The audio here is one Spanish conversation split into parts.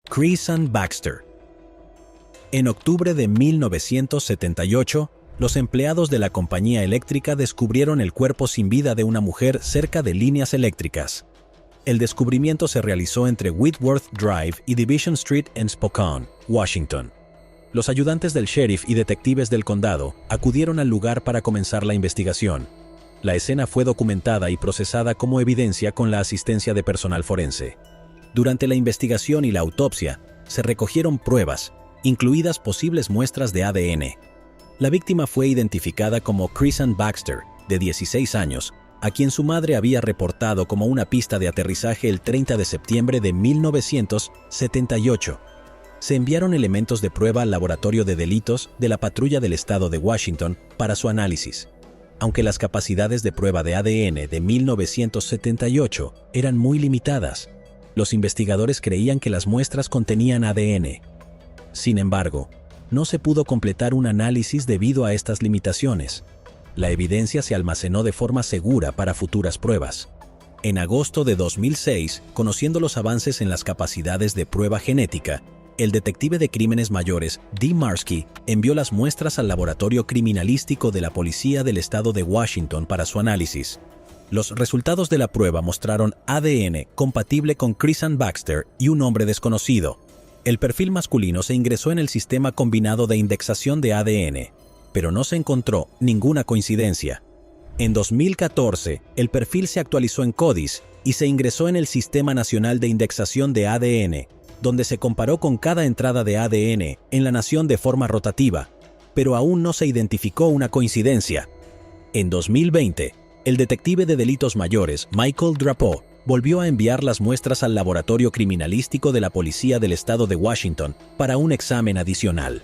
Creason Baxter. En octubre de 1978, los empleados de la compañía eléctrica descubrieron el cuerpo sin vida de una mujer cerca de líneas eléctricas. El descubrimiento se realizó entre Whitworth Drive y Division Street en Spokane, Washington. Los ayudantes del sheriff y detectives del condado acudieron al lugar para comenzar la investigación. La escena fue documentada y procesada como evidencia con la asistencia de personal forense. Durante la investigación y la autopsia, se recogieron pruebas, incluidas posibles muestras de ADN. La víctima fue identificada como Creason Baxter, de 16 años, a quien su madre había reportado como una pista de aterrizaje el 30 de septiembre de 1978. Se enviaron elementos de prueba al Laboratorio de Delitos de la Patrulla del Estado de Washington para su análisis. Aunque las capacidades de prueba de ADN de 1978 eran muy limitadas, los investigadores creían que las muestras contenían ADN. Sin embargo, no se pudo completar un análisis debido a estas limitaciones. La evidencia se almacenó de forma segura para futuras pruebas. En agosto de 2006, conociendo los avances en las capacidades de prueba genética, el detective de crímenes mayores, Dee Marski, envió las muestras al Laboratorio Criminalístico de la Policía del Estado de Washington para su análisis. Los resultados de la prueba mostraron ADN compatible con Creason Baxter y un hombre desconocido. El perfil masculino se ingresó en el sistema combinado de indexación de ADN, pero no se encontró ninguna coincidencia. En 2014, el perfil se actualizó en CODIS y se ingresó en el Sistema Nacional de Indexación de ADN, donde se comparó con cada entrada de ADN en la nación de forma rotativa, pero aún no se identificó una coincidencia. En 2020, el detective de delitos mayores, Michael Drapeau, volvió a enviar las muestras al Laboratorio Criminalístico de la Policía del Estado de Washington para un examen adicional.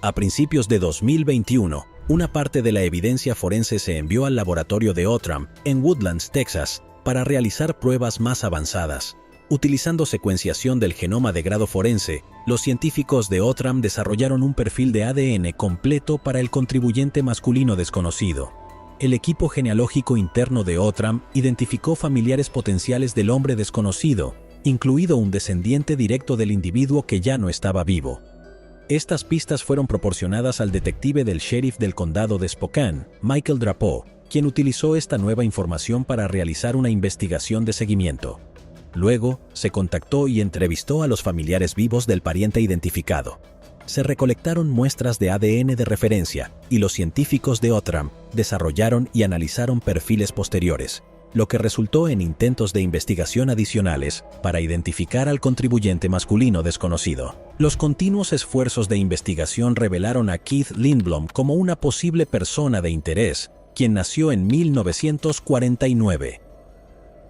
A principios de 2021, una parte de la evidencia forense se envió al laboratorio de Outram, en Woodlands, Texas, para realizar pruebas más avanzadas. Utilizando secuenciación del genoma de grado forense, los científicos de Outram desarrollaron un perfil de ADN completo para el contribuyente masculino desconocido. El equipo genealógico interno de Outram identificó familiares potenciales del hombre desconocido, incluido un descendiente directo del individuo que ya no estaba vivo. Estas pistas fueron proporcionadas al detective del sheriff del condado de Spokane, Michael Drapeau, quien utilizó esta nueva información para realizar una investigación de seguimiento. Luego, se contactó y entrevistó a los familiares vivos del pariente identificado. Se recolectaron muestras de ADN de referencia y los científicos de Outram desarrollaron y analizaron perfiles posteriores, lo que resultó en intentos de investigación adicionales para identificar al contribuyente masculino desconocido. Los continuos esfuerzos de investigación revelaron a Keith Lindblom como una posible persona de interés, quien nació en 1949.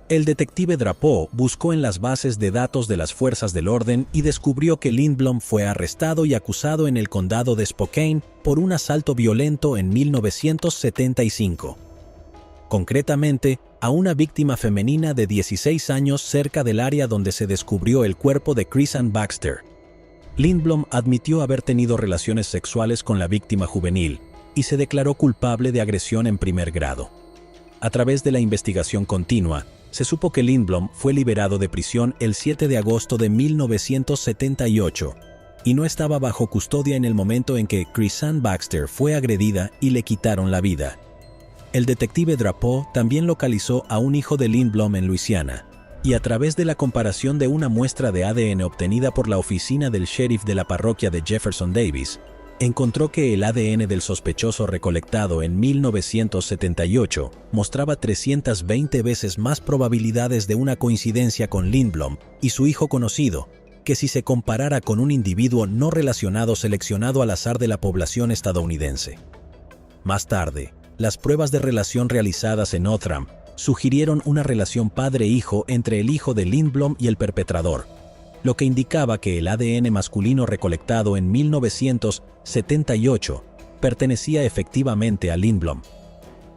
El detective Drapeau buscó en las bases de datos de las fuerzas del orden y descubrió que Lindblom fue arrestado y acusado en el condado de Spokane por un asalto violento en 1975. Concretamente, a una víctima femenina de 16 años cerca del área donde se descubrió el cuerpo de Creason Baxter. Lindblom admitió haber tenido relaciones sexuales con la víctima juvenil y se declaró culpable de agresión en primer grado. A través de la investigación continua, se supo que Lindblom fue liberado de prisión el 7 de agosto de 1978 y no estaba bajo custodia en el momento en que Creason Baxter fue agredida y le quitaron la vida. El detective Drapeau también localizó a un hijo de Lindblom en Luisiana, y a través de la comparación de una muestra de ADN obtenida por la oficina del sheriff de la parroquia de Jefferson Davis, encontró que el ADN del sospechoso recolectado en 1978 mostraba 320 veces más probabilidades de una coincidencia con Lindblom y su hijo conocido, que si se comparara con un individuo no relacionado seleccionado al azar de la población estadounidense. Más tarde, las pruebas de relación realizadas en Outram sugirieron una relación padre-hijo entre el hijo de Lindblom y el perpetrador, lo que indicaba que el ADN masculino recolectado en 1978 pertenecía efectivamente a Lindblom.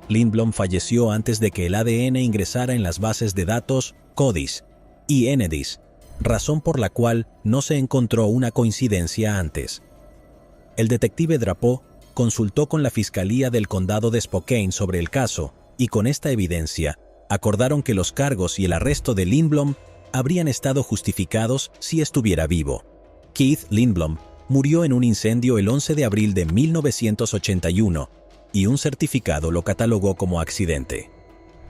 Lindblom falleció antes de que el ADN ingresara en las bases de datos CODIS y ENEDIS, razón por la cual no se encontró una coincidencia antes. El detective Drapeau consultó con la Fiscalía del Condado de Spokane sobre el caso y con esta evidencia acordaron que los cargos y el arresto de Lindblom habrían estado justificados si estuviera vivo. Keith Lindblom murió en un incendio el 11 de abril de 1981 y un certificado lo catalogó como accidente.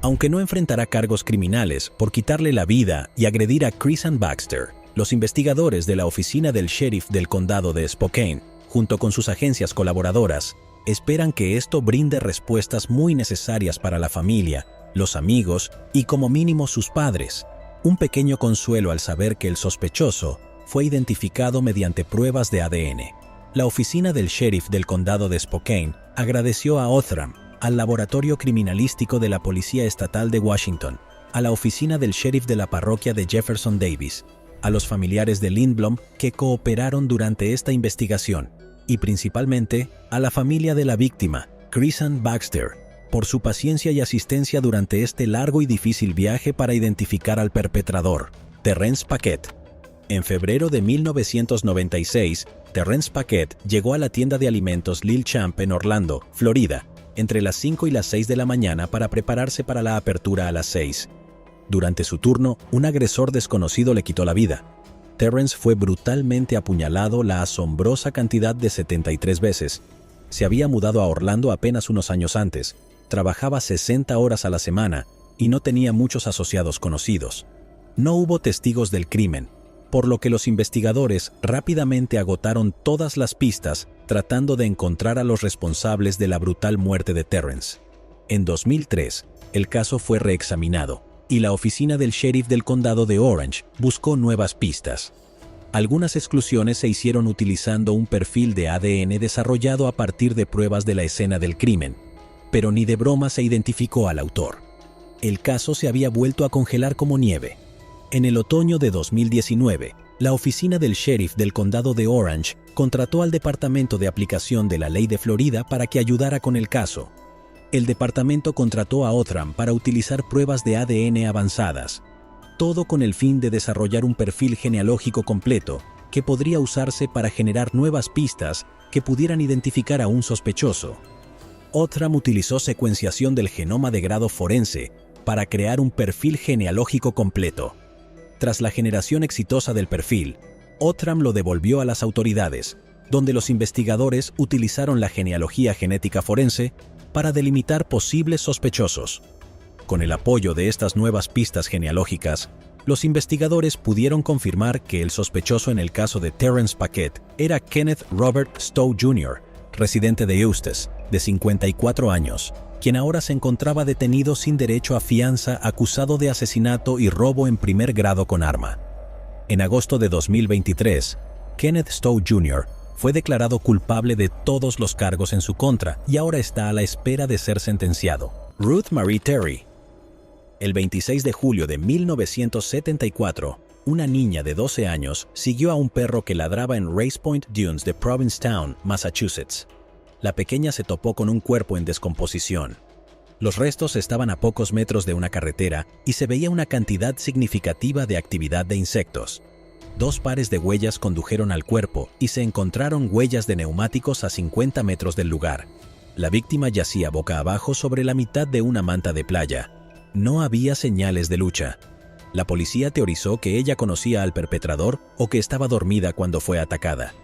Aunque no enfrentará cargos criminales por quitarle la vida y agredir a Chrisann Baxter, los investigadores de la oficina del sheriff del condado de Spokane, junto con sus agencias colaboradoras, esperan que esto brinde respuestas muy necesarias para la familia, los amigos y como mínimo sus padres. Un pequeño consuelo al saber que el sospechoso fue identificado mediante pruebas de ADN. La oficina del sheriff del condado de Spokane agradeció a Othram, al laboratorio criminalístico de la Policía Estatal de Washington, a la oficina del sheriff de la parroquia de Jefferson Davis, a los familiares de Lindblom que cooperaron durante esta investigación y principalmente a la familia de la víctima, Chrisann Baxter, por su paciencia y asistencia durante este largo y difícil viaje para identificar al perpetrador, Terrence Paquette. En febrero de 1996, Terrence Paquette llegó a la tienda de alimentos Lil Champ en Orlando, Florida, entre las 5 y las 6 de la mañana para prepararse para la apertura a las 6. Durante su turno, un agresor desconocido le quitó la vida. Terrence fue brutalmente apuñalado la asombrosa cantidad de 73 veces. Se había mudado a Orlando apenas unos años antes, trabajaba 60 horas a la semana y no tenía muchos asociados conocidos. No hubo testigos del crimen, por lo que los investigadores rápidamente agotaron todas las pistas tratando de encontrar a los responsables de la brutal muerte de Terrence. En 2003, el caso fue reexaminado y la oficina del sheriff del condado de Orange buscó nuevas pistas. Algunas exclusiones se hicieron utilizando un perfil de ADN desarrollado a partir de pruebas de la escena del crimen, pero ni de broma se identificó al autor. El caso se había vuelto a congelar como nieve. En el otoño de 2019, la oficina del sheriff del condado de Orange contrató al Departamento de Aplicación de la Ley de Florida para que ayudara con el caso. El departamento contrató a Othram para utilizar pruebas de ADN avanzadas, todo con el fin de desarrollar un perfil genealógico completo que podría usarse para generar nuevas pistas que pudieran identificar a un sospechoso. Othram utilizó secuenciación del genoma de grado forense para crear un perfil genealógico completo. Tras la generación exitosa del perfil, Othram lo devolvió a las autoridades, donde los investigadores utilizaron la genealogía genética forense para delimitar posibles sospechosos. Con el apoyo de estas nuevas pistas genealógicas, los investigadores pudieron confirmar que el sospechoso en el caso de Terrence Paquette era Kenneth Robert Stowe Jr., residente de Eustis, de 54 años, quien ahora se encontraba detenido sin derecho a fianza acusado de asesinato y robo en primer grado con arma. En agosto de 2023, Kenneth Stowe Jr. fue declarado culpable de todos los cargos en su contra y ahora está a la espera de ser sentenciado. Ruth Marie Terry. El 26 de julio de 1974, una niña de 12 años siguió a un perro que ladraba en Race Point Dunes de Provincetown, Massachusetts. La pequeña se topó con un cuerpo en descomposición. Los restos estaban a pocos metros de una carretera y se veía una cantidad significativa de actividad de insectos. 2 pares de huellas condujeron al cuerpo y se encontraron huellas de neumáticos a 50 metros del lugar. La víctima yacía boca abajo sobre la mitad de una manta de playa. No había señales de lucha. La policía teorizó que ella conocía al perpetrador o que estaba dormida cuando fue atacada.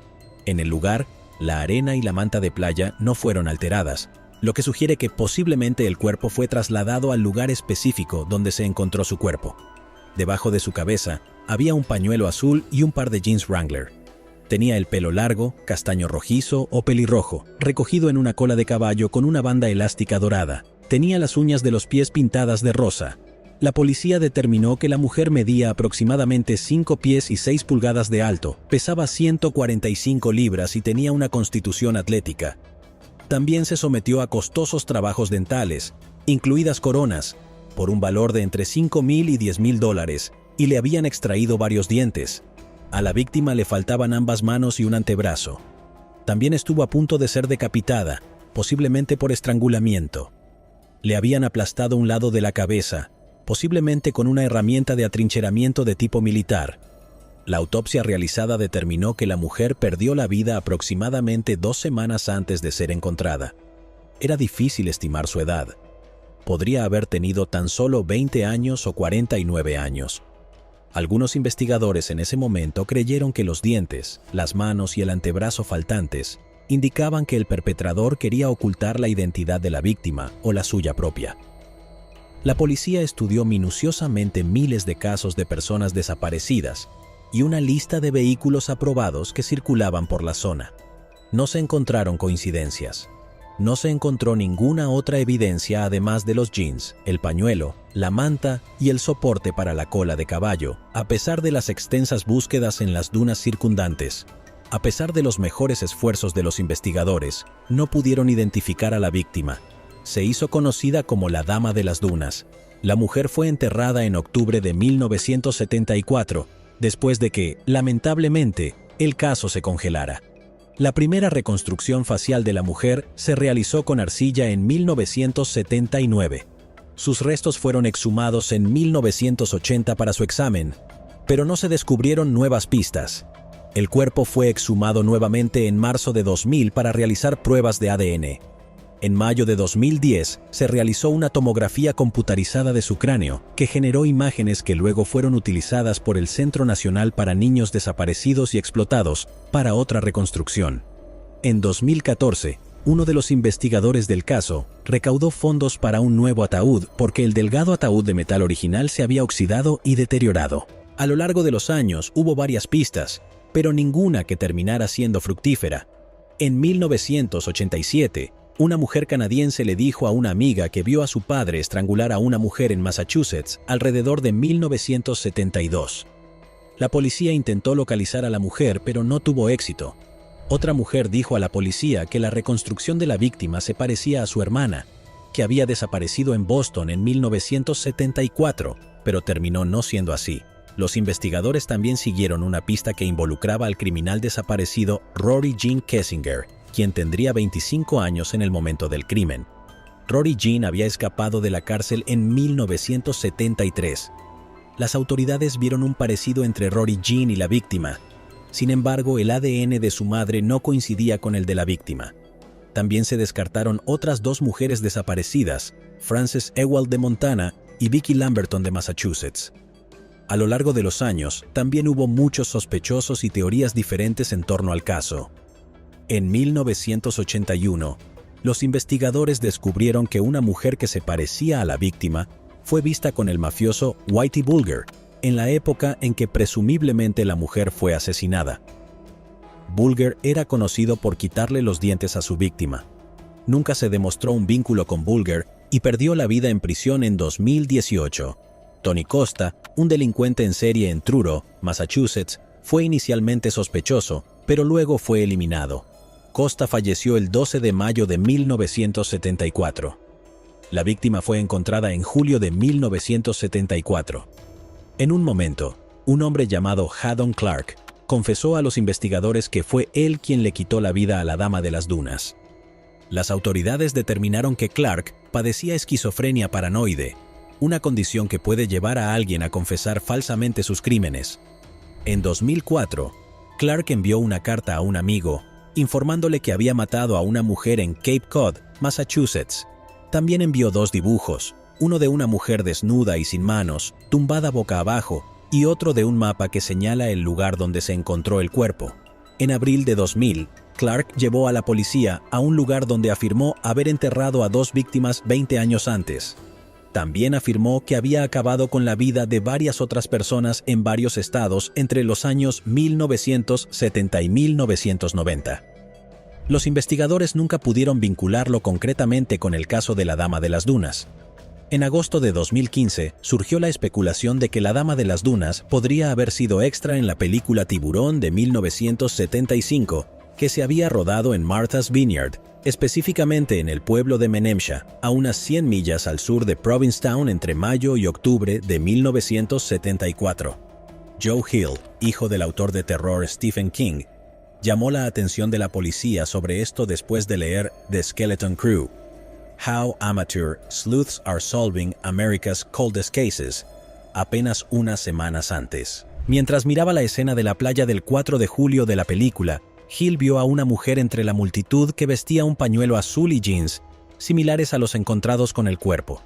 En el lugar, la arena y la manta de playa no fueron alteradas, lo que sugiere que posiblemente el cuerpo fue trasladado al lugar específico donde se encontró su cuerpo. Debajo de su cabeza había un pañuelo azul y un par de jeans Wrangler. Tenía el pelo largo, castaño rojizo o pelirrojo, recogido en una cola de caballo con una banda elástica dorada. Tenía las uñas de los pies pintadas de rosa. La policía determinó que la mujer medía aproximadamente 5 pies y 6 pulgadas de alto, pesaba 145 libras y tenía una constitución atlética. También se sometió a costosos trabajos dentales, incluidas coronas, por un valor de entre $5,000 y $10,000, y le habían extraído varios dientes. A la víctima le faltaban ambas manos y un antebrazo. También estuvo a punto de ser decapitada, posiblemente por estrangulamiento. Le habían aplastado un lado de la cabeza, posiblemente con una herramienta de atrincheramiento de tipo militar. La autopsia realizada determinó que la mujer perdió la vida aproximadamente 2 semanas antes de ser encontrada. Era difícil estimar su edad. Podría haber tenido tan solo 20 años o 49 años. Algunos investigadores en ese momento creyeron que los dientes, las manos y el antebrazo faltantes indicaban que el perpetrador quería ocultar la identidad de la víctima o la suya propia. La policía estudió minuciosamente miles de casos de personas desaparecidas y una lista de vehículos aprobados que circulaban por la zona. No se encontraron coincidencias. No se encontró ninguna otra evidencia además de los jeans, el pañuelo, la manta y el soporte para la cola de caballo, a pesar de las extensas búsquedas en las dunas circundantes. A pesar de los mejores esfuerzos de los investigadores, no pudieron identificar a la víctima. Se hizo conocida como la Dama de las Dunas. La mujer fue enterrada en octubre de 1974, después de que, lamentablemente, el caso se congelara. La primera reconstrucción facial de la mujer se realizó con arcilla en 1979. Sus restos fueron exhumados en 1980 para su examen, pero no se descubrieron nuevas pistas. El cuerpo fue exhumado nuevamente en marzo de 2000 para realizar pruebas de ADN. En mayo de 2010 se realizó una tomografía computarizada de su cráneo, que generó imágenes que luego fueron utilizadas por el Centro Nacional para Niños Desaparecidos y Explotados para otra reconstrucción. En 2014, uno de los investigadores del caso recaudó fondos para un nuevo ataúd porque el delgado ataúd de metal original se había oxidado y deteriorado. A lo largo de los años hubo varias pistas, pero ninguna que terminara siendo fructífera. En 1987, una mujer canadiense le dijo a una amiga que vio a su padre estrangular a una mujer en Massachusetts alrededor de 1972. La policía intentó localizar a la mujer, pero no tuvo éxito. Otra mujer dijo a la policía que la reconstrucción de la víctima se parecía a su hermana, que había desaparecido en Boston en 1974, pero terminó no siendo así. Los investigadores también siguieron una pista que involucraba al criminal desaparecido Rory Jean Kessinger, quien tendría 25 años en el momento del crimen. Rory Jean había escapado de la cárcel en 1973. Las autoridades vieron un parecido entre Rory Jean y la víctima. Sin embargo, el ADN de su madre no coincidía con el de la víctima. También se descartaron otras dos mujeres desaparecidas, Frances Ewald de Montana y Vicki Lamberton de Massachusetts. A lo largo de los años, también hubo muchos sospechosos y teorías diferentes en torno al caso. En 1981, los investigadores descubrieron que una mujer que se parecía a la víctima fue vista con el mafioso Whitey Bulger en la época en que presumiblemente la mujer fue asesinada. Bulger era conocido por quitarle los dientes a su víctima. Nunca se demostró un vínculo con Bulger y perdió la vida en prisión en 2018. Tony Costa, un delincuente en serie en Truro, Massachusetts, fue inicialmente sospechoso, pero luego fue eliminado. Costa falleció el 12 de mayo de 1974. La víctima fue encontrada en julio de 1974. En un momento, un hombre llamado Haddon Clark confesó a los investigadores que fue él quien le quitó la vida a la Dama de las Dunas. Las autoridades determinaron que Clark padecía esquizofrenia paranoide, una condición que puede llevar a alguien a confesar falsamente sus crímenes. En 2004, Clark envió una carta a un amigo informándole que había matado a una mujer en Cape Cod, Massachusetts. También envió dos dibujos, uno de una mujer desnuda y sin manos, tumbada boca abajo, y otro de un mapa que señala el lugar donde se encontró el cuerpo. En abril de 2000, Clark llevó a la policía a un lugar donde afirmó haber enterrado a dos víctimas 20 años antes. También afirmó que había acabado con la vida de varias otras personas en varios estados entre los años 1970 y 1990. Los investigadores nunca pudieron vincularlo concretamente con el caso de la Dama de las Dunas. En agosto de 2015 surgió la especulación de que la Dama de las Dunas podría haber sido extra en la película Tiburón de 1975, que se había rodado en Martha's Vineyard, específicamente en el pueblo de Menemsha, a unas 100 millas al sur de Provincetown entre mayo y octubre de 1974. Joe Hill, hijo del autor de terror Stephen King, llamó la atención de la policía sobre esto después de leer The Skeleton Crew: How Amateur Sleuths Are Solving America's Coldest Cases, apenas unas semanas antes. Mientras miraba la escena de la playa del 4 de julio de la película, Hill vio a una mujer entre la multitud que vestía un pañuelo azul y jeans, similares a los encontrados con el cuerpo.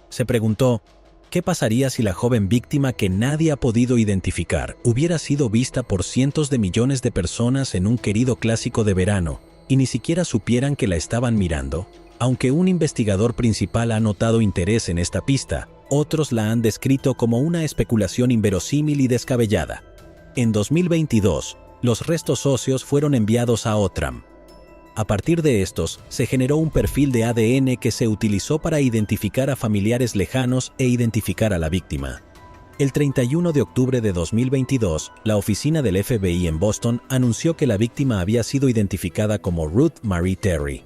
Se preguntó, ¿Qué pasaría si la joven víctima que nadie ha podido identificar hubiera sido vista por cientos de millones de personas en un querido clásico de verano y ni siquiera supieran que la estaban mirando? Aunque un investigador principal ha notado interés en esta pista, otros la han descrito como una especulación inverosímil y descabellada. En 2022, los restos óseos fueron enviados a Outram. A partir de estos, se generó un perfil de ADN que se utilizó para identificar a familiares lejanos e identificar a la víctima. El 31 de octubre de 2022, la oficina del FBI en Boston anunció que la víctima había sido identificada como Ruth Marie Terry.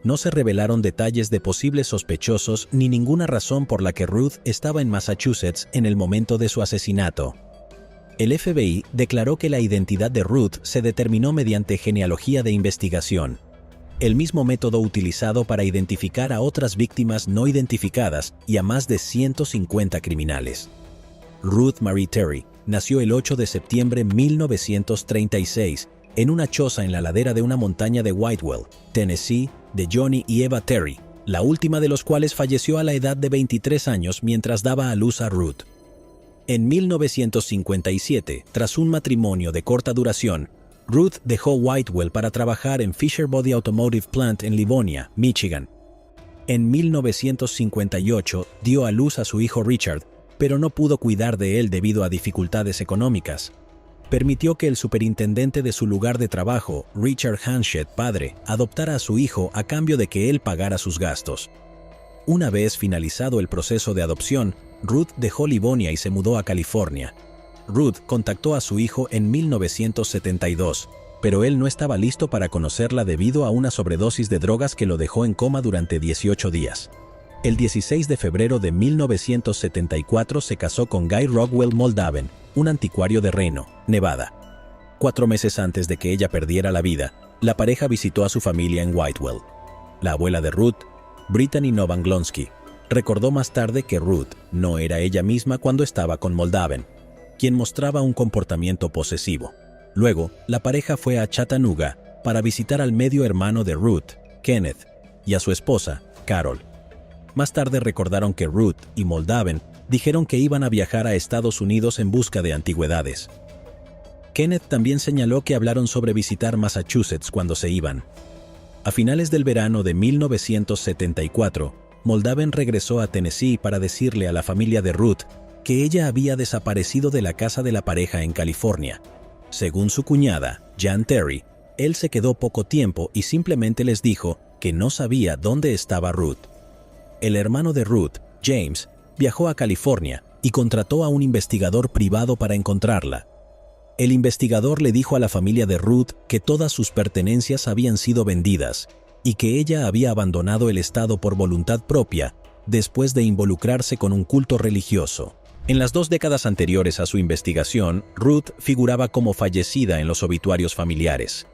No se revelaron detalles de posibles sospechosos ni ninguna razón por la que Ruth estaba en Massachusetts en el momento de su asesinato. El FBI declaró que la identidad de Ruth se determinó mediante genealogía de investigación, el mismo método utilizado para identificar a otras víctimas no identificadas y a más de 150 criminales. Ruth Marie Terry nació el 8 de septiembre de 1936 en una choza en la ladera de una montaña de Whitewell, Tennessee, de Johnny y Eva Terry, la última de los cuales falleció a la edad de 23 años mientras daba a luz a Ruth. En 1957, tras un matrimonio de corta duración, Ruth dejó Whitewell para trabajar en Fisher Body Automotive Plant en Livonia, Michigan. En 1958 dio a luz a su hijo Richard, pero no pudo cuidar de él debido a dificultades económicas. Permitió que el superintendente de su lugar de trabajo, Richard Hanshed, padre, adoptara a su hijo a cambio de que él pagara sus gastos. Una vez finalizado el proceso de adopción, Ruth dejó Livonia y se mudó a California. Ruth contactó a su hijo en 1972, pero él no estaba listo para conocerla debido a una sobredosis de drogas que lo dejó en coma durante 18 días. El 16 de febrero de 1974 se casó con Guy Rockwell Moldaven, un anticuario de Reno, Nevada. 4 meses antes de que ella perdiera la vida, la pareja visitó a su familia en Whitewell. La abuela de Ruth, Brittany Novanglonsky, recordó más tarde que Ruth no era ella misma cuando estaba con Moldaven, quien mostraba un comportamiento posesivo. Luego, la pareja fue a Chattanooga para visitar al medio hermano de Ruth, Kenneth, y a su esposa, Carol. Más tarde recordaron que Ruth y Moldaven dijeron que iban a viajar a Estados Unidos en busca de antigüedades. Kenneth también señaló que hablaron sobre visitar Massachusetts cuando se iban. A finales del verano de 1974, Moldaven regresó a Tennessee para decirle a la familia de Ruth que ella había desaparecido de la casa de la pareja en California. Según su cuñada, Jan Terry, él se quedó poco tiempo y simplemente les dijo que no sabía dónde estaba Ruth. El hermano de Ruth, James, viajó a California y contrató a un investigador privado para encontrarla. El investigador le dijo a la familia de Ruth que todas sus pertenencias habían sido vendidas y que ella había abandonado el estado por voluntad propia después de involucrarse con un culto religioso. En las 2 décadas anteriores a su investigación, Ruth figuraba como fallecida en los obituarios familiares.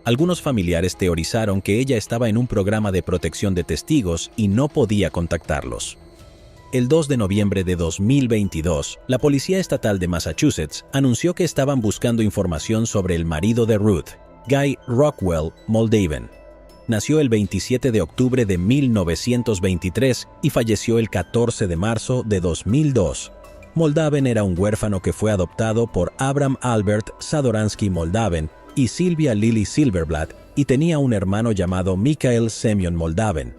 Algunos familiares teorizaron que ella estaba en un programa de protección de testigos y no podía contactarlos. El 2 de noviembre de 2022, la Policía Estatal de Massachusetts anunció que estaban buscando información sobre el marido de Ruth, Guy Rockwell Moldaven. Nació el 27 de octubre de 1923 y falleció el 14 de marzo de 2002. Moldaven era un huérfano que fue adoptado por Abram Albert Sadoransky Moldaven y Sylvia Lily Silverblatt y tenía un hermano llamado Mikhail Semyon Moldaven.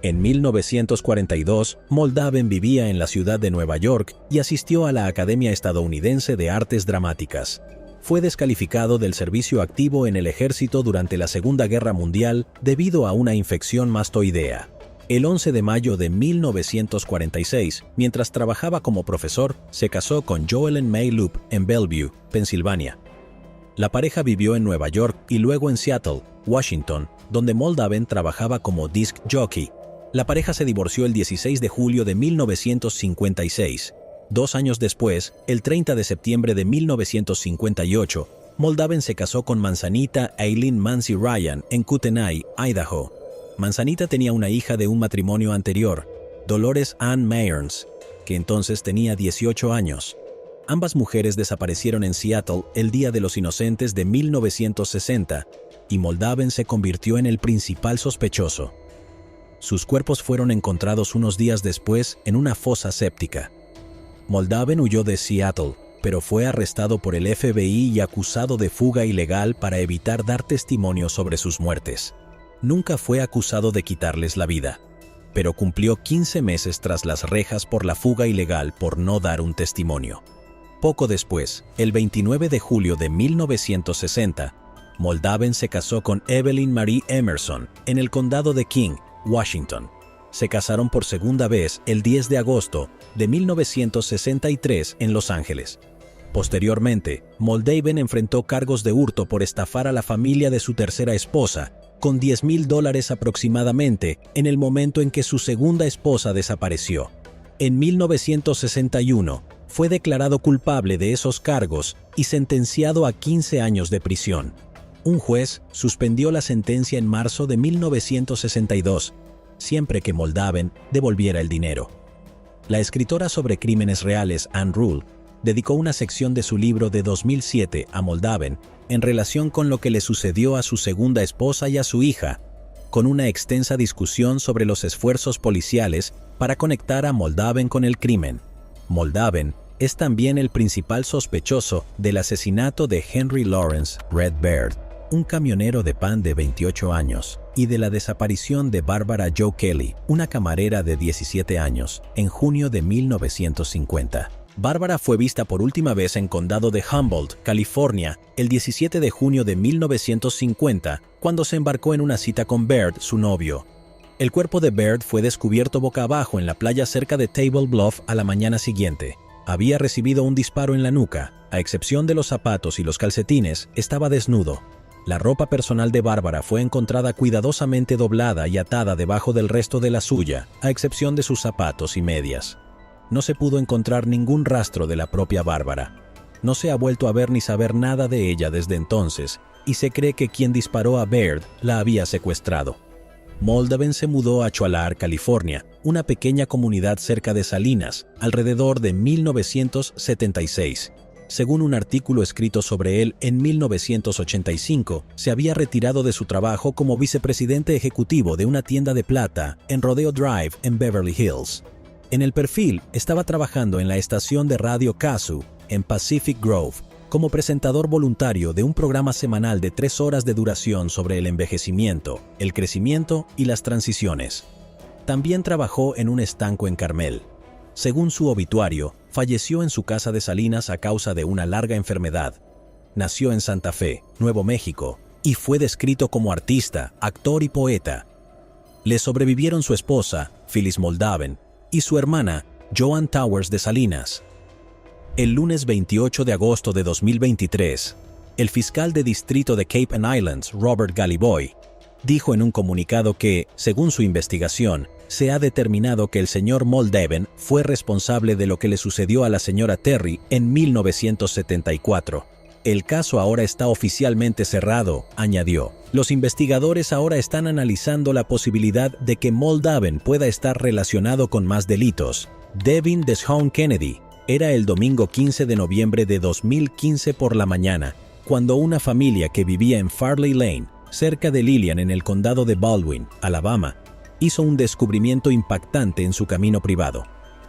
En 1942, Moldaven vivía en la ciudad de Nueva York y asistió a la Academia Estadounidense de Artes Dramáticas. Fue descalificado del servicio activo en el ejército durante la Segunda Guerra Mundial debido a una infección mastoidea. El 11 de mayo de 1946, mientras trabajaba como profesor, se casó con Joellen May Loop en Bellevue, Pensilvania. La pareja vivió en Nueva York y luego en Seattle, Washington, donde Moldaven trabajaba como disc jockey. La pareja se divorció el 16 de julio de 1956. 2 años después, el 30 de septiembre de 1958, Moldaven se casó con Manzanita Eileen Mancy Ryan en Kootenai, Idaho. Manzanita tenía una hija de un matrimonio anterior, Dolores Ann Mayerns, que entonces tenía 18 años. Ambas mujeres desaparecieron en Seattle el Día de los Inocentes de 1960, y Moldaven se convirtió en el principal sospechoso. Sus cuerpos fueron encontrados unos días después en una fosa séptica. Moldaven huyó de Seattle, pero fue arrestado por el FBI y acusado de fuga ilegal para evitar dar testimonio sobre sus muertes. Nunca fue acusado de quitarles la vida, pero cumplió 15 meses tras las rejas por la fuga ilegal por no dar un testimonio. Poco después, el 29 de julio de 1960, Moldaven se casó con Evelyn Marie Emerson en el condado de King, Washington. Se casaron por segunda vez el 10 de agosto de 1963 en Los Ángeles. Posteriormente, Moldaven enfrentó cargos de hurto por estafar a la familia de su tercera esposa, con $10,000 aproximadamente en el momento en que su segunda esposa desapareció. En 1961, fue declarado culpable de esos cargos y sentenciado a 15 años de prisión. Un juez suspendió la sentencia en marzo de 1962, siempre que Moldaven devolviera el dinero. La escritora sobre crímenes reales Ann Rule dedicó una sección de su libro de 2007 a Moldaven en relación con lo que le sucedió a su segunda esposa y a su hija, con una extensa discusión sobre los esfuerzos policiales para conectar a Moldaven con el crimen. Moldaven es también el principal sospechoso del asesinato de Henry Lawrence Red Baird, un camionero de pan de 28 años, y de la desaparición de Barbara Jo Kelly, una camarera de 17 años, en junio de 1950. Barbara fue vista por última vez en condado de Humboldt, California, el 17 de junio de 1950, cuando se embarcó en una cita con Baird, su novio. El cuerpo de Baird fue descubierto boca abajo en la playa cerca de Table Bluff a la mañana siguiente. Había recibido un disparo en la nuca, a excepción de los zapatos y los calcetines, estaba desnudo. La ropa personal de Barbara fue encontrada cuidadosamente doblada y atada debajo del resto de la suya, a excepción de sus zapatos y medias. No se pudo encontrar ningún rastro de la propia Barbara. No se ha vuelto a ver ni saber nada de ella desde entonces, y se cree que quien disparó a Baird la había secuestrado. Moldaven se mudó a Chualar, California, una pequeña comunidad cerca de Salinas, alrededor de 1976. Según un artículo escrito sobre él en 1985, se había retirado de su trabajo como vicepresidente ejecutivo de una tienda de plata en Rodeo Drive en Beverly Hills. En el perfil estaba trabajando en la estación de radio KASU en Pacific Grove como presentador voluntario de un programa semanal de 3 horas de duración sobre el envejecimiento, el crecimiento y las transiciones. También trabajó en un estanco en Carmel. Según su obituario, falleció en su casa de Salinas a causa de una larga enfermedad. Nació en Santa Fe, Nuevo México, y fue descrito como artista, actor y poeta. Le sobrevivieron su esposa, Phyllis Moldaven, y su hermana, Joan Towers de Salinas. El lunes 28 de agosto de 2023, el fiscal de distrito de Cape and Islands, Robert Galiboy, dijo en un comunicado que, según su investigación, se ha determinado que el señor Moldaven fue responsable de lo que le sucedió a la señora Terry en 1974. El caso ahora está oficialmente cerrado, añadió. Los investigadores ahora están analizando la posibilidad de que Moldaven pueda estar relacionado con más delitos. Devin Deshaun Kennedy. Era el domingo 15 de noviembre de 2015 por la mañana, cuando una familia que vivía en Farley Lane, cerca de Lillian en el condado de Baldwin, Alabama, hizo un descubrimiento impactante en su camino privado.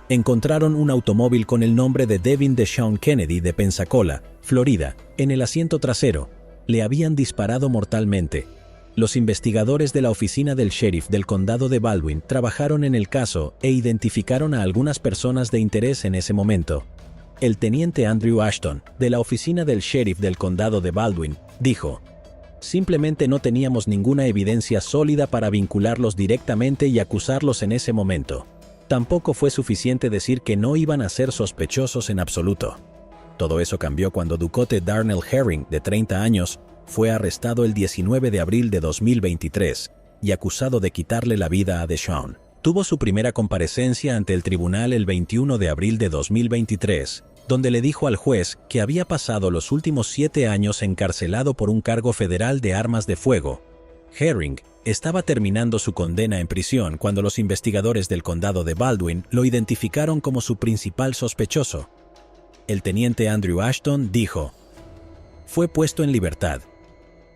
Encontraron un automóvil con el nombre de Devin Deshaun Kennedy de Pensacola, Florida, en el asiento trasero. Le habían disparado mortalmente. Los investigadores de la oficina del sheriff del condado de Baldwin trabajaron en el caso e identificaron a algunas personas de interés en ese momento. El teniente Andrew Ashton, de la oficina del sheriff del condado de Baldwin, dijo: «Simplemente no teníamos ninguna evidencia sólida para vincularlos directamente y acusarlos en ese momento. Tampoco fue suficiente decir que no iban a ser sospechosos en absoluto». Todo eso cambió cuando Ducote Darnell Herring, de 30 años, fue arrestado el 19 de abril de 2023 y acusado de quitarle la vida a Deshaun. Tuvo su primera comparecencia ante el tribunal el 21 de abril de 2023, donde le dijo al juez que había pasado los últimos 7 años encarcelado por un cargo federal de armas de fuego. Herring estaba terminando su condena en prisión cuando los investigadores del condado de Baldwin lo identificaron como su principal sospechoso. El teniente Andrew Ashton dijo: «Fue puesto en libertad.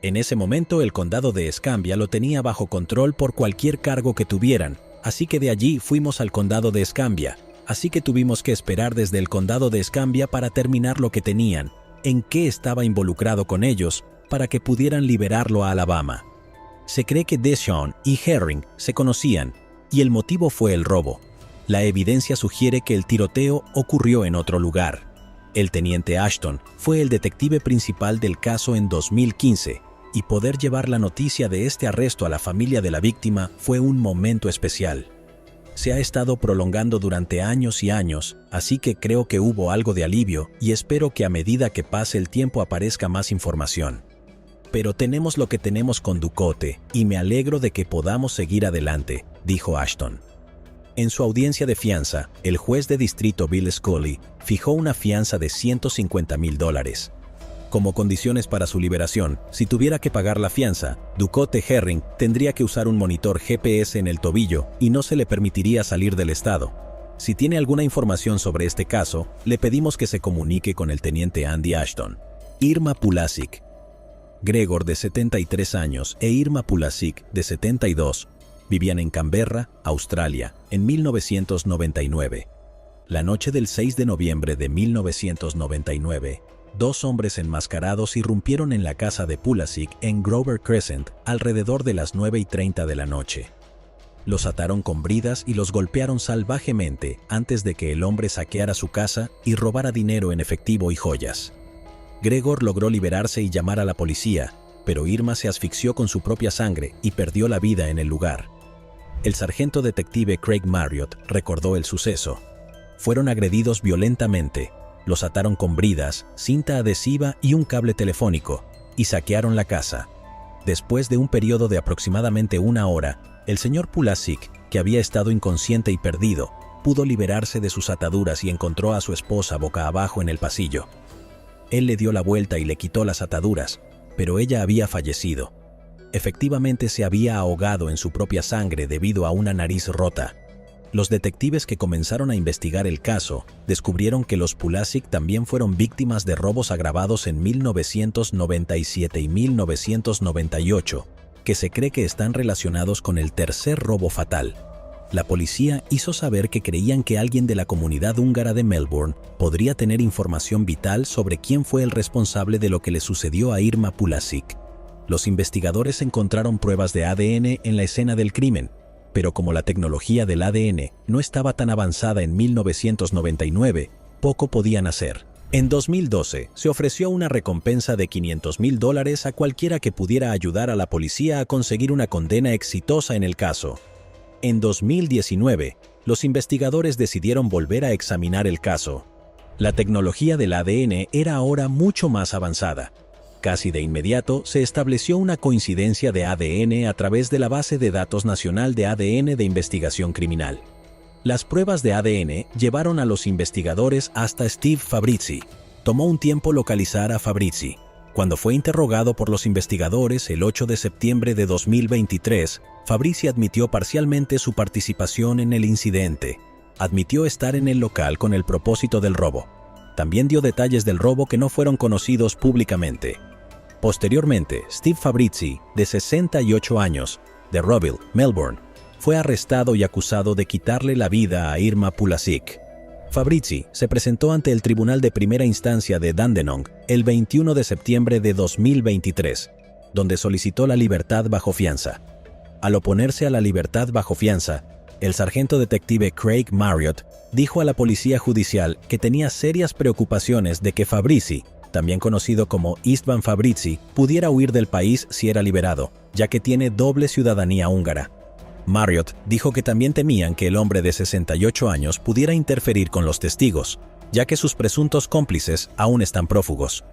En ese momento el condado de Escambia lo tenía bajo control por cualquier cargo que tuvieran, así que de allí fuimos al condado de Escambia, así que tuvimos que esperar desde el condado de Escambia para terminar lo que tenían, en qué estaba involucrado con ellos, para que pudieran liberarlo a Alabama. Se cree que Deshawn y Herring se conocían, y el motivo fue el robo. La evidencia sugiere que el tiroteo ocurrió en otro lugar. El teniente Ashton fue el detective principal del caso en 2015, y poder llevar la noticia de este arresto a la familia de la víctima fue un momento especial. Se ha estado prolongando durante años y años, así que creo que hubo algo de alivio y espero que a medida que pase el tiempo aparezca más información. Pero tenemos lo que tenemos con Ducote y me alegro de que podamos seguir adelante, dijo Ashton. En su audiencia de fianza, el juez de distrito Bill Scully fijó una fianza de $150,000. Como condiciones para su liberación, si tuviera que pagar la fianza, Ducote Herring tendría que usar un monitor GPS en el tobillo y no se le permitiría salir del estado. Si tiene alguna información sobre este caso, le pedimos que se comunique con el teniente Andy Ashton. Irma Pulasic. Gregor, de 73 años, e Irma Pulasic, de 72, vivían en Canberra, Australia, en 1999. La noche del 6 de noviembre de 1999, dos hombres enmascarados irrumpieron en la casa de Pulasic en Grover Crescent alrededor de las 9:30 de la noche. Los ataron con bridas y los golpearon salvajemente antes de que el hombre saqueara su casa y robara dinero en efectivo y joyas. Gregor logró liberarse y llamar a la policía, pero Irma se asfixió con su propia sangre y perdió la vida en el lugar. El sargento detective Craig Marriott recordó el suceso. Fueron agredidos violentamente, los ataron con bridas, cinta adhesiva y un cable telefónico, y saquearon la casa. Después de un periodo de aproximadamente 1 hora, el señor Pulasic, que había estado inconsciente y perdido, pudo liberarse de sus ataduras y encontró a su esposa boca abajo en el pasillo. Él le dio la vuelta y le quitó las ataduras, pero ella había fallecido. Efectivamente se había ahogado en su propia sangre debido a una nariz rota. Los detectives que comenzaron a investigar el caso descubrieron que los Pulasic también fueron víctimas de robos agravados en 1997 y 1998, que se cree que están relacionados con el tercer robo fatal. La policía hizo saber que creían que alguien de la comunidad húngara de Melbourne podría tener información vital sobre quién fue el responsable de lo que le sucedió a Irma Pulasic. Los investigadores encontraron pruebas de ADN en la escena del crimen, pero como la tecnología del ADN no estaba tan avanzada en 1999, poco podían hacer. En 2012, se ofreció una recompensa de $500,000 a cualquiera que pudiera ayudar a la policía a conseguir una condena exitosa en el caso. En 2019, los investigadores decidieron volver a examinar el caso. La tecnología del ADN era ahora mucho más avanzada. Casi de inmediato se estableció una coincidencia de ADN a través de la base de datos nacional de ADN de investigación criminal. Las pruebas de ADN llevaron a los investigadores hasta Steve Fabrizi. Tomó un tiempo localizar a Fabrizi. Cuando fue interrogado por los investigadores el 8 de septiembre de 2023, Fabrizi admitió parcialmente su participación en el incidente. Admitió estar en el local con el propósito del robo. También dio detalles del robo que no fueron conocidos públicamente. Posteriormente, Steve Fabrizi, de 68 años, de Rowville, Melbourne, fue arrestado y acusado de quitarle la vida a Irma Pulasic. Fabrizi se presentó ante el Tribunal de Primera Instancia de Dandenong el 21 de septiembre de 2023, donde solicitó la libertad bajo fianza. Al oponerse a la libertad bajo fianza, el sargento detective Craig Marriott dijo a la policía judicial que tenía serias preocupaciones de que Fabrizi, también conocido como Istvan Fabrizi, pudiera huir del país si era liberado, ya que tiene doble ciudadanía húngara. Marriott dijo que también temían que el hombre de 68 años pudiera interferir con los testigos, ya que sus presuntos cómplices aún están prófugos.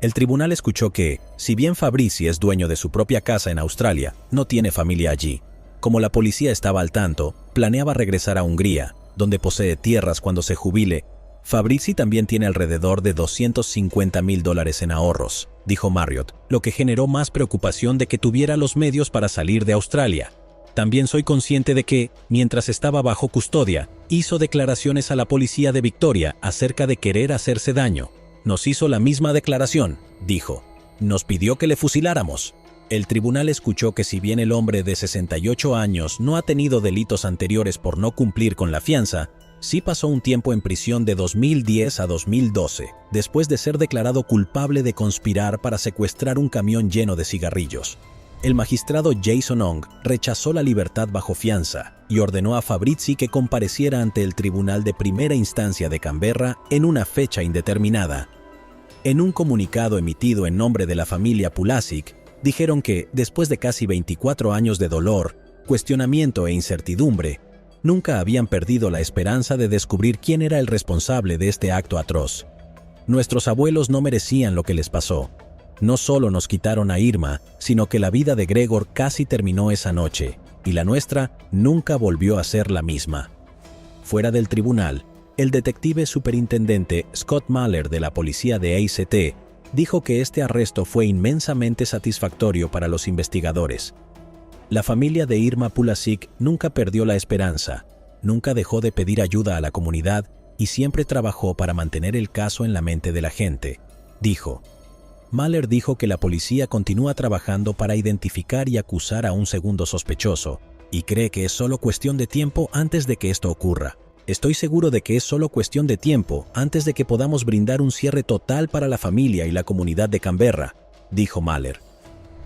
El tribunal escuchó que, si bien Fabrizi es dueño de su propia casa en Australia, no tiene familia allí. Como la policía estaba al tanto, planeaba regresar a Hungría, donde posee tierras cuando se jubile. Fabrizi también tiene alrededor de $250,000 en ahorros, dijo Marriott, lo que generó más preocupación de que tuviera los medios para salir de Australia. También soy consciente de que, mientras estaba bajo custodia, hizo declaraciones a la policía de Victoria acerca de querer hacerse daño. Nos hizo la misma declaración, dijo. Nos pidió que le fusiláramos. El tribunal escuchó que si bien el hombre de 68 años no ha tenido delitos anteriores por no cumplir con la fianza, sí pasó un tiempo en prisión de 2010 a 2012, después de ser declarado culpable de conspirar para secuestrar un camión lleno de cigarrillos. El magistrado Jason Ong rechazó la libertad bajo fianza y ordenó a Fabrizi que compareciera ante el Tribunal de Primera Instancia de Canberra en una fecha indeterminada. En un comunicado emitido en nombre de la familia Pulasic, dijeron que, después de casi 24 años de dolor, cuestionamiento e incertidumbre, nunca habían perdido la esperanza de descubrir quién era el responsable de este acto atroz. Nuestros abuelos no merecían lo que les pasó. No solo nos quitaron a Irma, sino que la vida de Gregor casi terminó esa noche, y la nuestra nunca volvió a ser la misma. Fuera del tribunal, el detective superintendente Scott Mahler de la policía de ACT dijo que este arresto fue inmensamente satisfactorio para los investigadores. La familia de Irma Pulasic nunca perdió la esperanza, nunca dejó de pedir ayuda a la comunidad y siempre trabajó para mantener el caso en la mente de la gente, dijo. Mahler dijo que la policía continúa trabajando para identificar y acusar a un segundo sospechoso, y cree que es solo cuestión de tiempo antes de que esto ocurra. Estoy seguro de que es solo cuestión de tiempo antes de que podamos brindar un cierre total para la familia y la comunidad de Canberra, dijo Mahler.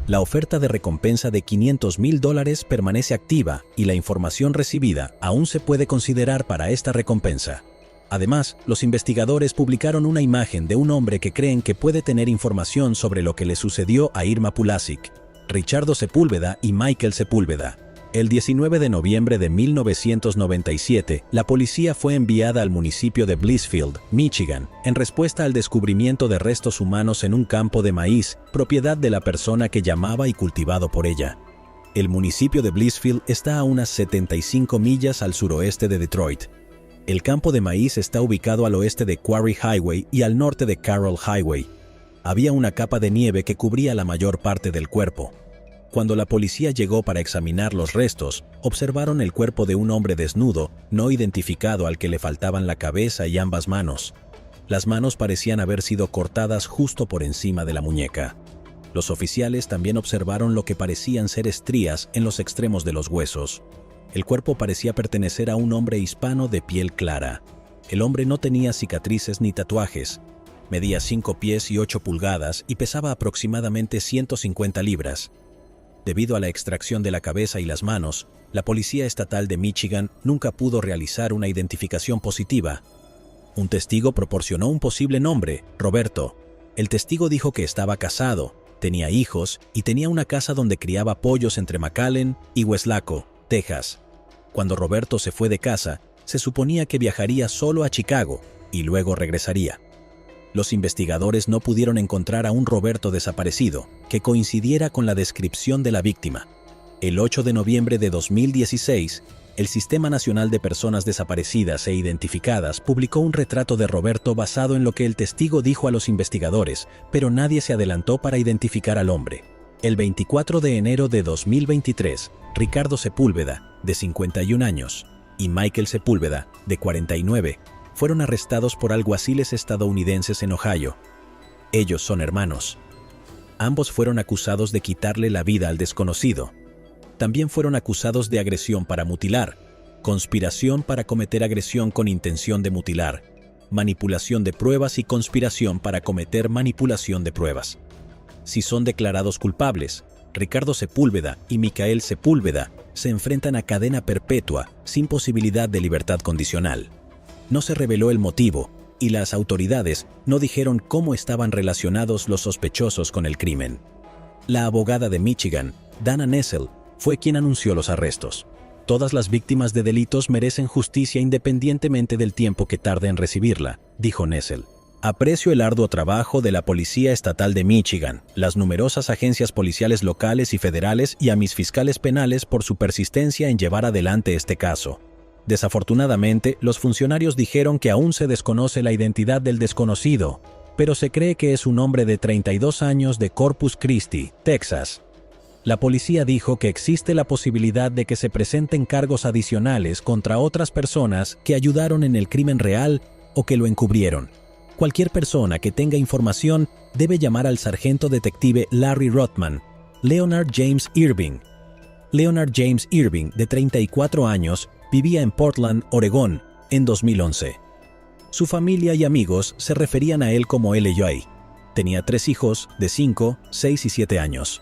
La oferta de recompensa de $500,000 permanece activa y la información recibida aún se puede considerar para esta recompensa. Además, los investigadores publicaron una imagen de un hombre que creen que puede tener información sobre lo que le sucedió a Irma Pulasic, Richardo Sepúlveda y Michael Sepúlveda. El 19 de noviembre de 1997, la policía fue enviada al municipio de Blissfield, Michigan, en respuesta al descubrimiento de restos humanos en un campo de maíz, propiedad de la persona que llamaba y cultivado por ella. El municipio de Blissfield está a unas 75 millas al suroeste de Detroit. El campo de maíz está ubicado al oeste de Quarry Highway y al norte de Carroll Highway. Había una capa de nieve que cubría la mayor parte del cuerpo. Cuando la policía llegó para examinar los restos, observaron el cuerpo de un hombre desnudo, no identificado al que le faltaban la cabeza y ambas manos. Las manos parecían haber sido cortadas justo por encima de la muñeca. Los oficiales también observaron lo que parecían ser estrías en los extremos de los huesos. El cuerpo parecía pertenecer a un hombre hispano de piel clara. El hombre no tenía cicatrices ni tatuajes. Medía 5 pies y 8 pulgadas y pesaba aproximadamente 150 libras. Debido a la extracción de la cabeza y las manos, la Policía Estatal de Michigan nunca pudo realizar una identificación positiva. Un testigo proporcionó un posible nombre, Roberto. El testigo dijo que estaba casado, tenía hijos y tenía una casa donde criaba pollos entre McAllen y Weslaco, Texas. Cuando Roberto se fue de casa, se suponía que viajaría solo a Chicago y luego regresaría. Los investigadores no pudieron encontrar a un Roberto desaparecido que coincidiera con la descripción de la víctima. El 8 de noviembre de 2016, el Sistema Nacional de Personas Desaparecidas e Identificadas publicó un retrato de Roberto basado en lo que el testigo dijo a los investigadores, pero nadie se adelantó para identificar al hombre. El 24 de enero de 2023, Ricardo Sepúlveda, de 51 años, y Michael Sepúlveda, de 49, fueron arrestados por alguaciles estadounidenses en Ohio. Ellos son hermanos. Ambos fueron acusados de quitarle la vida al desconocido. También fueron acusados de agresión para mutilar, conspiración para cometer agresión con intención de mutilar, manipulación de pruebas y conspiración para cometer manipulación de pruebas. Si son declarados culpables, Ricardo Sepúlveda y Michael Sepúlveda se enfrentan a cadena perpetua sin posibilidad de libertad condicional. No se reveló el motivo y las autoridades no dijeron cómo estaban relacionados los sospechosos con el crimen. La abogada de Michigan, Dana Nessel, fue quien anunció los arrestos. Todas las víctimas de delitos merecen justicia independientemente del tiempo que tarde en recibirla, dijo Nessel. Aprecio el arduo trabajo de la Policía Estatal de Michigan, las numerosas agencias policiales locales y federales y a mis fiscales penales por su persistencia en llevar adelante este caso. Desafortunadamente, los funcionarios dijeron que aún se desconoce la identidad del desconocido, pero se cree que es un hombre de 32 años de Corpus Christi, Texas. La policía dijo que existe la posibilidad de que se presenten cargos adicionales contra otras personas que ayudaron en el crimen real o que lo encubrieron. Cualquier persona que tenga información debe llamar al sargento detective Larry Rothman, Leonard James Irving. Leonard James Irving, de 34 años, vivía en Portland, Oregón, en 2011. Su familia y amigos se referían a él como LJ. Tenía 3 hijos de 5, 6 y 7 años.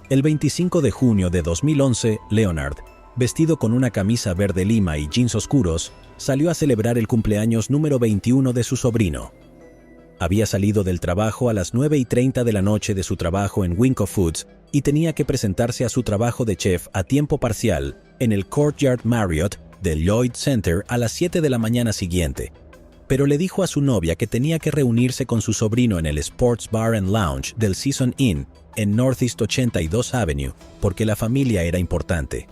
El 25 de junio de 2011, Leonard, vestido con una camisa verde lima y jeans oscuros, salió a celebrar el cumpleaños número 21 de su sobrino. Había salido del trabajo a las 9:30 de la noche de su trabajo en Winco Foods y tenía que presentarse a su trabajo de chef a tiempo parcial en el Courtyard Marriott del Lloyd Center a las 7 de la mañana siguiente. Pero le dijo a su novia que tenía que reunirse con su sobrino en el Sports Bar and Lounge del Season Inn en Northeast 82 Avenue porque la familia era importante.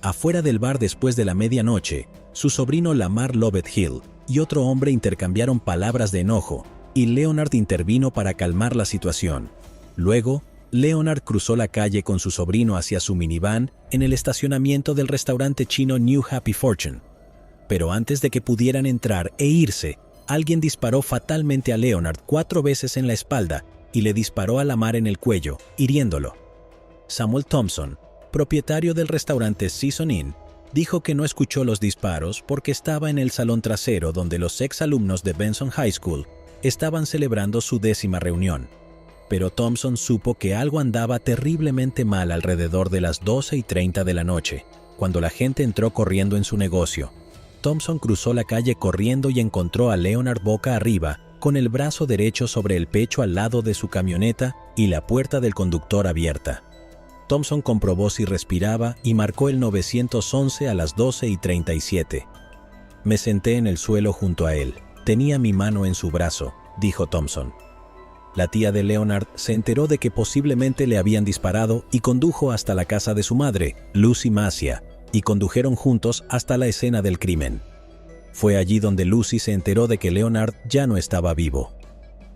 Afuera del bar después de la medianoche, su sobrino Lamar Lovett Hill y otro hombre intercambiaron palabras de enojo y Leonard intervino para calmar la situación. Luego, Leonard cruzó la calle con su sobrino hacia su minivan en el estacionamiento del restaurante chino New Happy Fortune. Pero antes de que pudieran entrar e irse, alguien disparó fatalmente a Leonard 4 veces en la espalda y le disparó a Lamar en el cuello, hiriéndolo. Samuel Thompson, propietario del restaurante Season Inn, dijo que no escuchó los disparos porque estaba en el salón trasero donde los exalumnos de Benson High School estaban celebrando su 10ª reunión. Pero Thompson supo que algo andaba terriblemente mal alrededor de las 12:30 de la noche, cuando la gente entró corriendo en su negocio. Thompson cruzó la calle corriendo y encontró a Leonard boca arriba, con el brazo derecho sobre el pecho al lado de su camioneta y la puerta del conductor abierta. Thompson comprobó si respiraba y marcó el 911 a las 12:37. Me senté en el suelo junto a él. Tenía mi mano en su brazo, dijo Thompson. La tía de Leonard se enteró de que posiblemente le habían disparado y condujo hasta la casa de su madre, Lucy Macia, y condujeron juntos hasta la escena del crimen. Fue allí donde Lucy se enteró de que Leonard ya no estaba vivo.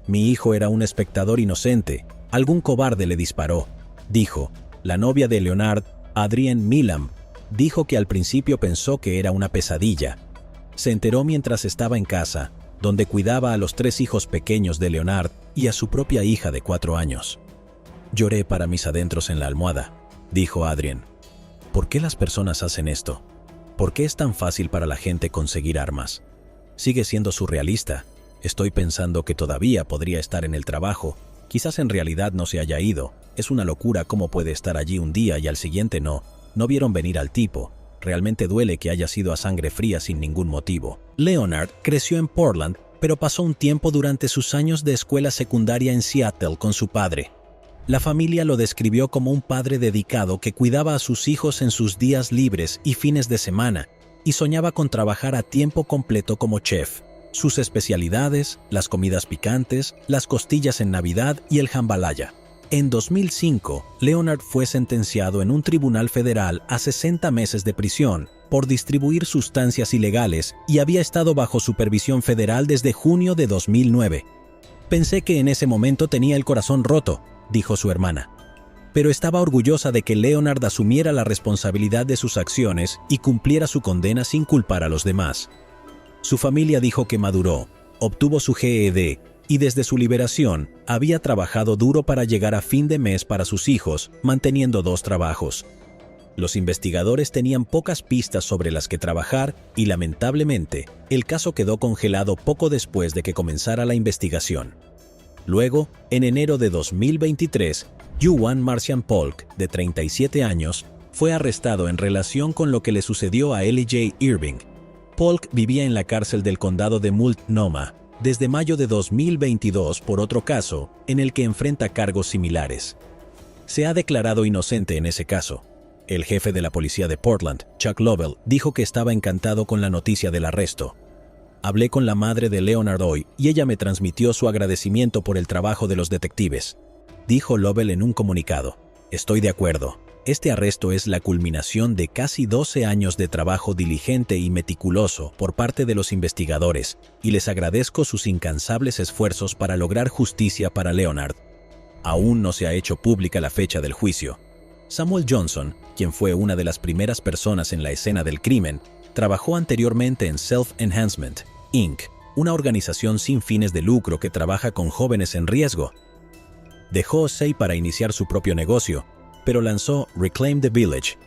Mi hijo era un espectador inocente. Algún cobarde le disparó, dijo. La novia de Leonard, Adrienne Milam, dijo que al principio pensó que era una pesadilla. Se enteró mientras estaba en casa, donde cuidaba a los 3 hijos pequeños de Leonard y a su propia hija de 4 años. Lloré para mis adentros en la almohada, dijo Adrienne. ¿Por qué las personas hacen esto? ¿Por qué es tan fácil para la gente conseguir armas? Sigue siendo surrealista. Estoy pensando que todavía podría estar en el trabajo. Quizás en realidad no se haya ido. Es una locura cómo puede estar allí un día y al siguiente no. No vieron venir al tipo. Realmente duele que haya sido a sangre fría sin ningún motivo. Leonard creció en Portland, pero pasó un tiempo durante sus años de escuela secundaria en Seattle con su padre. La familia lo describió como un padre dedicado que cuidaba a sus hijos en sus días libres y fines de semana, y soñaba con trabajar a tiempo completo como chef. Sus especialidades, las comidas picantes, las costillas en Navidad y el jambalaya. En 2005, Leonard fue sentenciado en un tribunal federal a 60 meses de prisión por distribuir sustancias ilegales y había estado bajo supervisión federal desde junio de 2009. Pensé que en ese momento tenía el corazón roto, dijo su hermana. Pero estaba orgullosa de que Leonard asumiera la responsabilidad de sus acciones y cumpliera su condena sin culpar a los demás. Su familia dijo que maduró, obtuvo su GED y desde su liberación había trabajado duro para llegar a fin de mes para sus hijos, manteniendo 2 trabajos. Los investigadores tenían pocas pistas sobre las que trabajar y lamentablemente el caso quedó congelado poco después de que comenzara la investigación. Luego, en enero de 2023, Juwan Marcian Polk, de 37 años, fue arrestado en relación con lo que le sucedió a LJ Irving. Polk vivía en la cárcel del condado de Multnomah desde mayo de 2022 por otro caso en el que enfrenta cargos similares. Se ha declarado inocente en ese caso. El jefe de la policía de Portland, Chuck Lovell, dijo que estaba encantado con la noticia del arresto. Hablé con la madre de Leonard hoy y ella me transmitió su agradecimiento por el trabajo de los detectives, dijo Lovell en un comunicado. Estoy de acuerdo. Este arresto es la culminación de casi 12 años de trabajo diligente y meticuloso por parte de los investigadores, y les agradezco sus incansables esfuerzos para lograr justicia para Leonard. Aún no se ha hecho pública la fecha del juicio. Samuel Johnson, quien fue una de las primeras personas en la escena del crimen, trabajó anteriormente en Self Enhancement, Inc., una organización sin fines de lucro que trabaja con jóvenes en riesgo. Dejó Osei para iniciar su propio negocio, pero lanzó Reclaim the Village,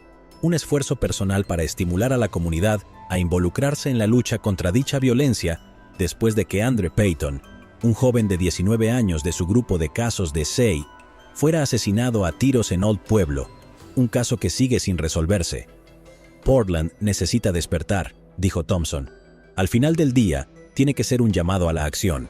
un esfuerzo personal para estimular a la comunidad a involucrarse en la lucha contra dicha violencia después de que Andre Payton, un joven de 19 años de su grupo de casos de SEI, fuera asesinado a tiros en Old Pueblo, un caso que sigue sin resolverse. Portland necesita despertar, dijo Thompson. Al final del día, tiene que ser un llamado a la acción.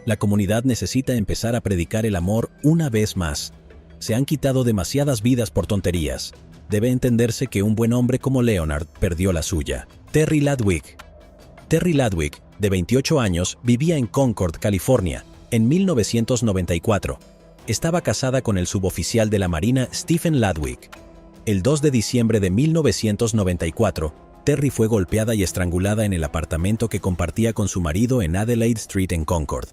La comunidad necesita empezar a predicar el amor una vez más. Se han quitado demasiadas vidas por tonterías. Debe entenderse que un buen hombre como Leonard perdió la suya. Terry Ladwig. Terry Ladwig, de 28 años, vivía en Concord, California, en 1994. Estaba casada con el suboficial de la Marina Stephen Ladwig. El 2 de diciembre de 1994, Terry fue golpeada y estrangulada en el apartamento que compartía con su marido en Adelaide Street en Concord.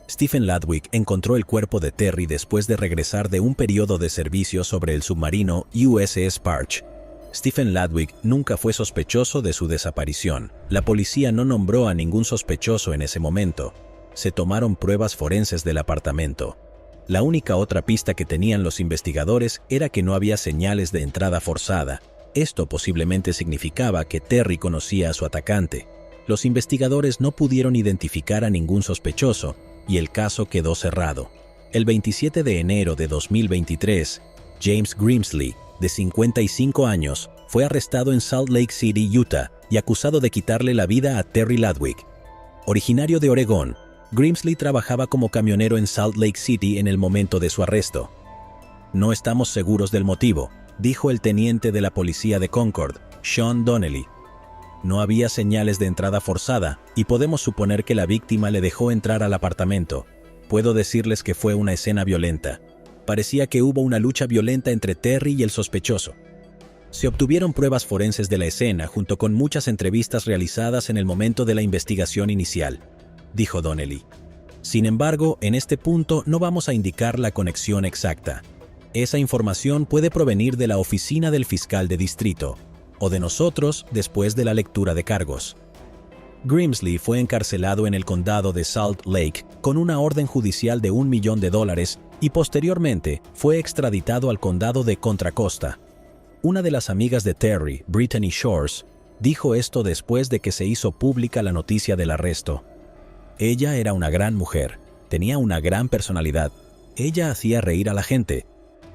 Stephen Ladwig encontró el cuerpo de Terry después de regresar de un periodo de servicio sobre el submarino USS Parch. Stephen Ladwig nunca fue sospechoso de su desaparición. La policía no nombró a ningún sospechoso en ese momento. Se tomaron pruebas forenses del apartamento. La única otra pista que tenían los investigadores era que no había señales de entrada forzada. Esto posiblemente significaba que Terry conocía a su atacante. Los investigadores no pudieron identificar a ningún sospechoso y el caso quedó cerrado. El 27 de enero de 2023, James Grimsley, de 55 años, fue arrestado en Salt Lake City, Utah, y acusado de quitarle la vida a Terry Ladwig. Originario de Oregón, Grimsley trabajaba como camionero en Salt Lake City en el momento de su arresto. No estamos seguros del motivo, dijo el teniente de la policía de Concord, Sean Donnelly. No había señales de entrada forzada y podemos suponer que la víctima le dejó entrar al apartamento. Puedo decirles que fue una escena violenta. Parecía que hubo una lucha violenta entre Terry y el sospechoso. Se obtuvieron pruebas forenses de la escena junto con muchas entrevistas realizadas en el momento de la investigación inicial, dijo Donnelly. Sin embargo, en este punto no vamos a indicar la conexión exacta. Esa información puede provenir de la oficina del fiscal de distrito, o de nosotros después de la lectura de cargos. Grimsley fue encarcelado en el condado de Salt Lake con una orden judicial de $1 millón y posteriormente fue extraditado al condado de Contra Costa. Una de las amigas de Terry, Brittany Shores, dijo esto después de que se hizo pública la noticia del arresto. Ella era una gran mujer, tenía una gran personalidad, ella hacía reír a la gente.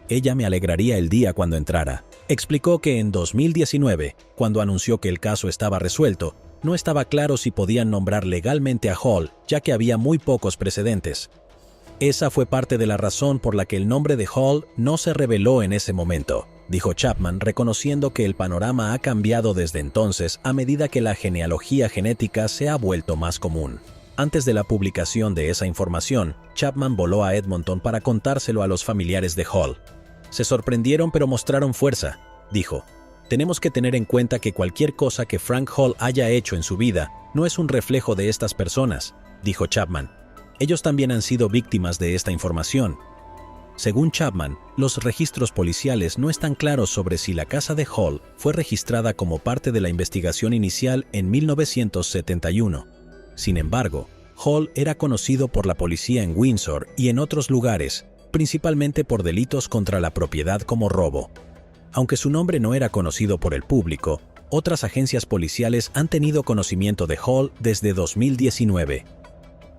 Ella me alegraría el día cuando entrara. Explicó que en 2019, cuando anunció que el caso estaba resuelto, no estaba claro si podían nombrar legalmente a Hall, ya que había muy pocos precedentes. Esa fue parte de la razón por la que el nombre de Hall no se reveló en ese momento, dijo Chapman, reconociendo que el panorama ha cambiado desde entonces a medida que la genealogía genética se ha vuelto más común. Antes de la publicación de esa información, Chapman voló a Edmonton para contárselo a los familiares de Hall. Se sorprendieron pero mostraron fuerza, dijo. Tenemos que tener en cuenta que cualquier cosa que Frank Hall haya hecho en su vida no es un reflejo de estas personas, dijo Chapman. Ellos también han sido víctimas de esta información. Según Chapman, los registros policiales no están claros sobre si la casa de Hall fue registrada como parte de la investigación inicial en 1971. Sin embargo, Hall era conocido por la policía en Windsor y en otros lugares, principalmente por delitos contra la propiedad como robo. Aunque su nombre no era conocido por el público, otras agencias policiales han tenido conocimiento de Hall desde 2019.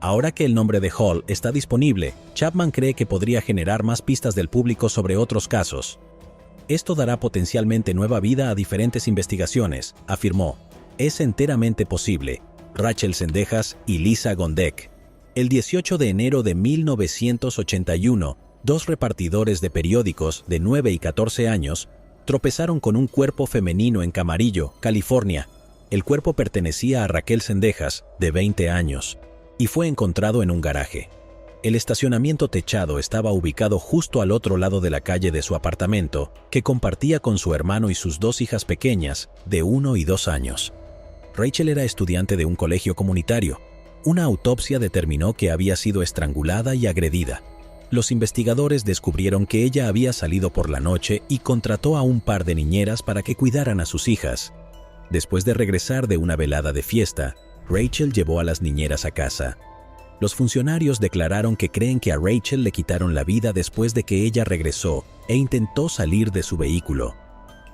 Ahora que el nombre de Hall está disponible, Chapman cree que podría generar más pistas del público sobre otros casos. Esto dará potencialmente nueva vida a diferentes investigaciones, afirmó. Es enteramente posible. Rachel Sendejas y Lisa Gondek. El 18 de enero de 1981, dos repartidores de periódicos de 9 y 14 años tropezaron con un cuerpo femenino en Camarillo, California. El cuerpo pertenecía a Raquel Sendejas, de 20 años, y fue encontrado en un garaje. El estacionamiento techado estaba ubicado justo al otro lado de la calle de su apartamento, que compartía con su hermano y sus dos hijas pequeñas, de 1 y 2 años. Rachel era estudiante de un colegio comunitario. Una autopsia determinó que había sido estrangulada y agredida. Los investigadores descubrieron que ella había salido por la noche y contrató a un par de niñeras para que cuidaran a sus hijas. Después de regresar de una velada de fiesta, Rachel llevó a las niñeras a casa. Los funcionarios declararon que creen que a Rachel le quitaron la vida después de que ella regresó e intentó salir de su vehículo.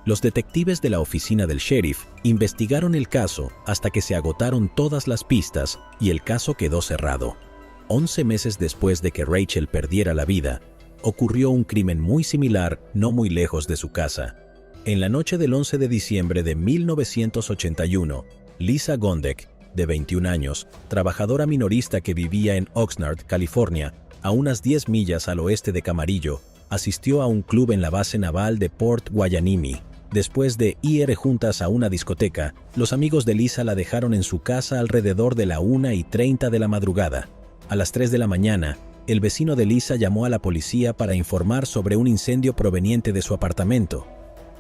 Los detectives de la oficina del sheriff investigaron el caso hasta que se agotaron todas las pistas y el caso quedó cerrado. 11 meses después de que Rachel perdiera la vida, ocurrió un crimen muy similar no muy lejos de su casa. En la noche del 11 de diciembre de 1981, Lisa Gondek, de 21 años, trabajadora minorista que vivía en Oxnard, California, a unas 10 millas al oeste de Camarillo, asistió a un club en la base naval de Port Hueneme. Después de ir juntas a una discoteca, los amigos de Lisa la dejaron en su casa alrededor de la 1:30 de la madrugada. A las 3 de la mañana, el vecino de Lisa llamó a la policía para informar sobre un incendio proveniente de su apartamento.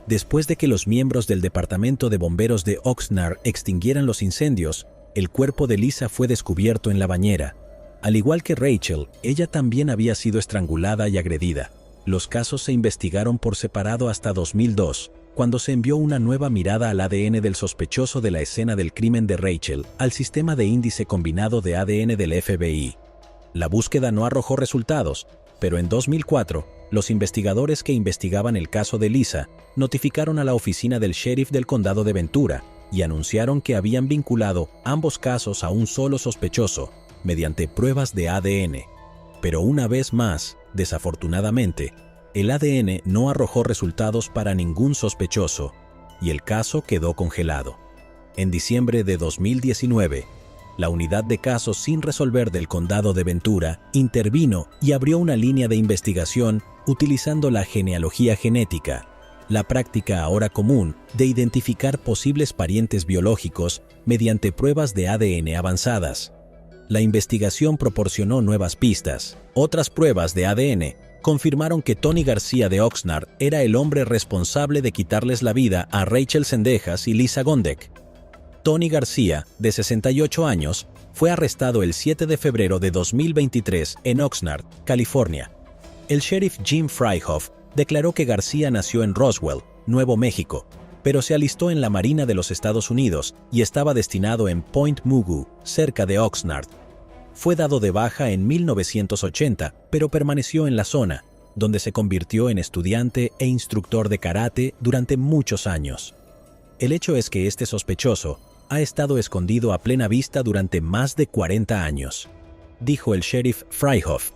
Después de que los miembros del departamento de bomberos de Oxnard extinguieran los incendios, el cuerpo de Lisa fue descubierto en la bañera. Al igual que Rachel, ella también había sido estrangulada y agredida. Los casos se investigaron por separado hasta 2002, cuando se envió una nueva mirada al ADN del sospechoso de la escena del crimen de Rachel al sistema de índice combinado de ADN del FBI. La búsqueda no arrojó resultados, pero en 2004, los investigadores que investigaban el caso de Lisa notificaron a la oficina del sheriff del condado de Ventura y anunciaron que habían vinculado ambos casos a un solo sospechoso mediante pruebas de ADN. Pero una vez más, desafortunadamente, el ADN no arrojó resultados para ningún sospechoso y el caso quedó congelado. En diciembre de 2019, la unidad de casos sin resolver del condado de Ventura intervino y abrió una línea de investigación utilizando la genealogía genética, la práctica ahora común de identificar posibles parientes biológicos mediante pruebas de ADN avanzadas. La investigación proporcionó nuevas pistas. Otras pruebas de ADN confirmaron que Tony García de Oxnard era el hombre responsable de quitarles la vida a Rachel Zendejas y Lisa Gondek. Tony García, de 68 años, fue arrestado el 7 de febrero de 2023 en Oxnard, California. El sheriff Jim Freihoff declaró que García nació en Roswell, Nuevo México, pero se alistó en la Marina de los Estados Unidos y estaba destinado en Point Mugu, cerca de Oxnard. Fue dado de baja en 1980, pero permaneció en la zona, donde se convirtió en estudiante e instructor de karate durante muchos años. El hecho es que este sospechoso ha estado escondido a plena vista durante más de 40 años, dijo el sheriff Freihoff.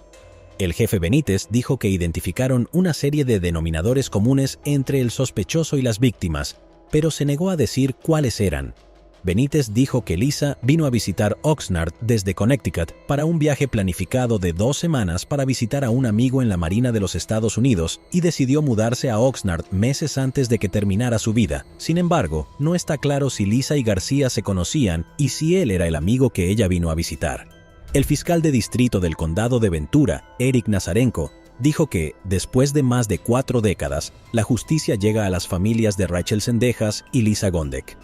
El jefe Benítez dijo que identificaron una serie de denominadores comunes entre el sospechoso y las víctimas, pero se negó a decir cuáles eran. Benítez dijo que Lisa vino a visitar Oxnard desde Connecticut para un viaje planificado de 2 semanas para visitar a un amigo en la Marina de los Estados Unidos y decidió mudarse a Oxnard meses antes de que terminara su vida. Sin embargo, no está claro si Lisa y García se conocían y si él era el amigo que ella vino a visitar. El fiscal de distrito del condado de Ventura, Eric Nazarenko, dijo que, después de más de 4 décadas, la justicia llega a las familias de Rachel Zendejas y Lisa Gondek.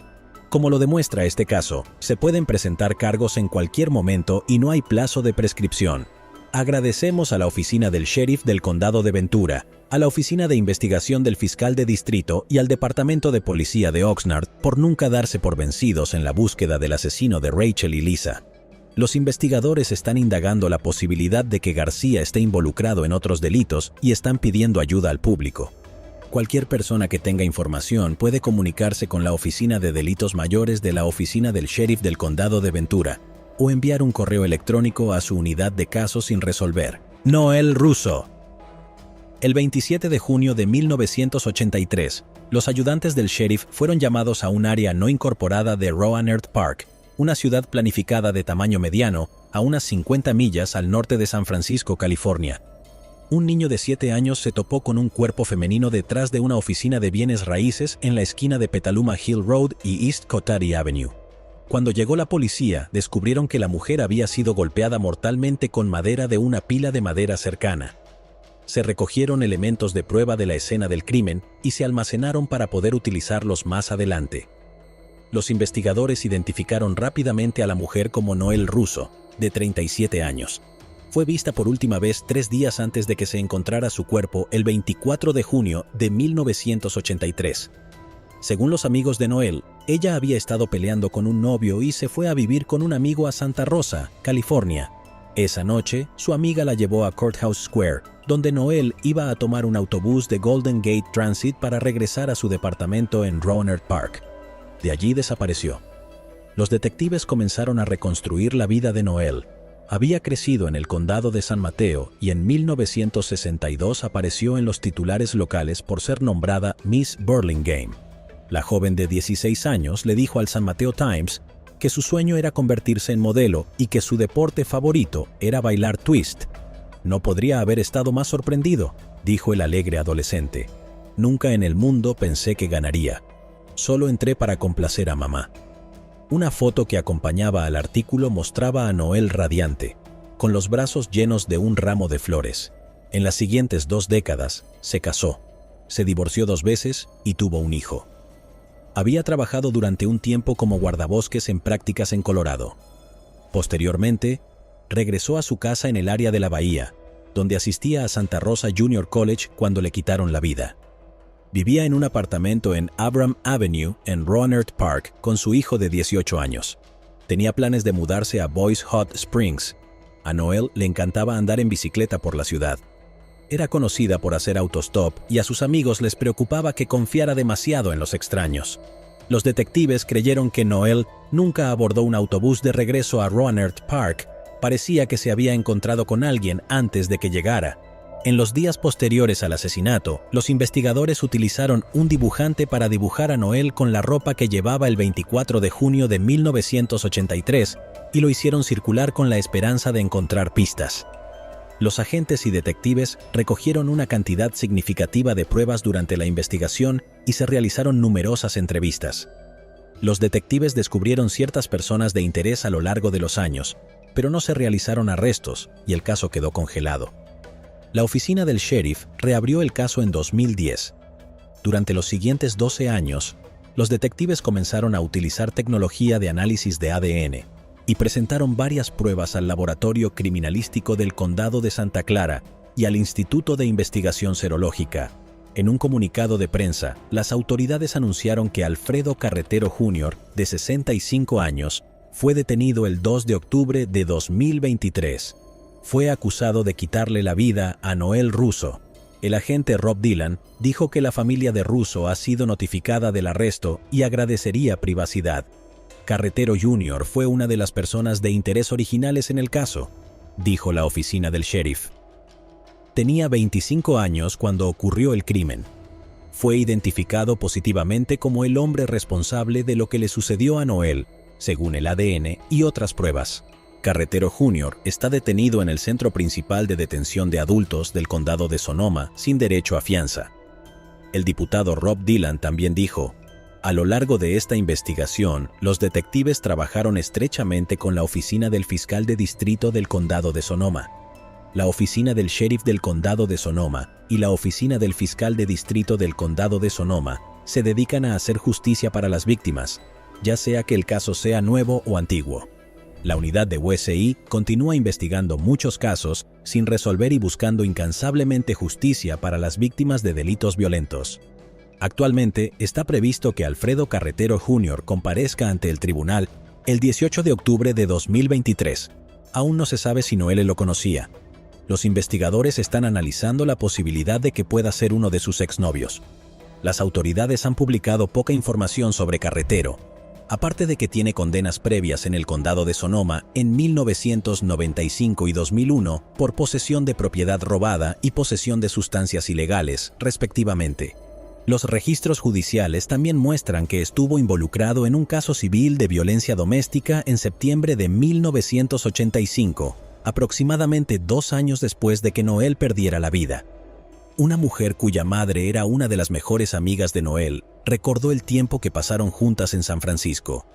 Como lo demuestra este caso, se pueden presentar cargos en cualquier momento y no hay plazo de prescripción. Agradecemos a la oficina del sheriff del condado de Ventura, a la oficina de investigación del fiscal de distrito y al departamento de policía de Oxnard por nunca darse por vencidos en la búsqueda del asesino de Rachel y Lisa. Los investigadores están indagando la posibilidad de que García esté involucrado en otros delitos y están pidiendo ayuda al público. Cualquier persona que tenga información puede comunicarse con la Oficina de Delitos Mayores de la Oficina del Sheriff del Condado de Ventura o enviar un correo electrónico a su unidad de casos sin resolver. Noel Russo. El 27 de junio de 1983, los ayudantes del sheriff fueron llamados a un área no incorporada de Roanoke Park, una ciudad planificada de tamaño mediano a unas 50 millas al norte de San Francisco, California. Un niño de 7 años se topó con un cuerpo femenino detrás de una oficina de bienes raíces en la esquina de Petaluma Hill Road y East Cotati Avenue. Cuando llegó la policía, descubrieron que la mujer había sido golpeada mortalmente con madera de una pila de madera cercana. Se recogieron elementos de prueba de la escena del crimen y se almacenaron para poder utilizarlos más adelante. Los investigadores identificaron rápidamente a la mujer como Noel Russo, de 37 años. Fue vista por última vez 3 días antes de que se encontrara su cuerpo el 24 de junio de 1983. Según los amigos de Noel, Ella había estado peleando con un novio y se fue a vivir con un amigo a Santa Rosa, California. Esa noche, su amiga la llevó a Courthouse Square, donde Noel iba a tomar un autobús de Golden Gate Transit para regresar a su departamento en Rohnert Park. De allí desapareció. Los detectives comenzaron a reconstruir la vida de Noel. Había crecido en el condado de San Mateo y en 1962 apareció en los titulares locales por ser nombrada Miss Burlingame. La joven de 16 años le dijo al San Mateo Times que su sueño era convertirse en modelo y que su deporte favorito era bailar twist. No podría haber estado más sorprendido, dijo el alegre adolescente. Nunca en el mundo pensé que ganaría. Solo entré para complacer a mamá. Una foto que acompañaba al artículo mostraba a Noel radiante, con los brazos llenos de un ramo de flores. En las siguientes 2 décadas, se casó, se divorció 2 veces y tuvo un hijo. Había trabajado durante un tiempo como guardabosques en prácticas en Colorado. Posteriormente, regresó a su casa en el área de la Bahía, donde asistía a Santa Rosa Junior College cuando le quitaron la vida. Vivía en un apartamento en Abram Avenue, en Rohnert Park, con su hijo de 18 años. Tenía planes de mudarse a Boys Hot Springs. A Noel le encantaba andar en bicicleta por la ciudad. Era conocida por hacer autostop y a sus amigos les preocupaba que confiara demasiado en los extraños. Los detectives creyeron que Noel nunca abordó un autobús de regreso a Rohnert Park. Parecía que se había encontrado con alguien antes de que llegara. En los días posteriores al asesinato, los investigadores utilizaron un dibujante para dibujar a Noel con la ropa que llevaba el 24 de junio de 1983 y lo hicieron circular con la esperanza de encontrar pistas. Los agentes y detectives recogieron una cantidad significativa de pruebas durante la investigación y se realizaron numerosas entrevistas. Los detectives descubrieron ciertas personas de interés a lo largo de los años, pero no se realizaron arrestos y el caso quedó congelado. La oficina del sheriff reabrió el caso en 2010. Durante los siguientes 12 años, los detectives comenzaron a utilizar tecnología de análisis de ADN y presentaron varias pruebas al Laboratorio Criminalístico del Condado de Santa Clara y al Instituto de Investigación Serológica. En un comunicado de prensa, las autoridades anunciaron que Alfredo Carretero Jr., de 65 años, fue detenido el 2 de octubre de 2023. Fue acusado de quitarle la vida a Noel Russo. El agente Rob Dillon dijo que la familia de Russo ha sido notificada del arresto y agradecería privacidad. Carretero Jr. fue una de las personas de interés originales en el caso, dijo la oficina del sheriff. Tenía 25 años cuando ocurrió el crimen. Fue identificado positivamente como el hombre responsable de lo que le sucedió a Noel, según el ADN y otras pruebas. Carretero Jr. está detenido en el centro principal de detención de adultos del condado de Sonoma sin derecho a fianza. El diputado Rob Dillon también dijo: a lo largo de esta investigación, los detectives trabajaron estrechamente con la oficina del fiscal de distrito del condado de Sonoma, la oficina del sheriff del condado de Sonoma y la oficina del fiscal de distrito del condado de Sonoma se dedican a hacer justicia para las víctimas, ya sea que el caso sea nuevo o antiguo. La unidad de USI continúa investigando muchos casos sin resolver y buscando incansablemente justicia para las víctimas de delitos violentos. Actualmente está previsto que Alfredo Carretero Jr. comparezca ante el tribunal el 18 de octubre de 2023. Aún no se sabe si Noel lo conocía. Los investigadores están analizando la posibilidad de que pueda ser uno de sus exnovios. Las autoridades han publicado poca información sobre Carretero, aparte de que tiene condenas previas en el condado de Sonoma en 1995 y 2001 por posesión de propiedad robada y posesión de sustancias ilegales, respectivamente. Los registros judiciales también muestran que estuvo involucrado en un caso civil de violencia doméstica en septiembre de 1985, aproximadamente 2 años después de que Noel perdiera la vida. Una mujer cuya madre era una de las mejores amigas de Noel recordó el tiempo que pasaron juntas en San Francisco.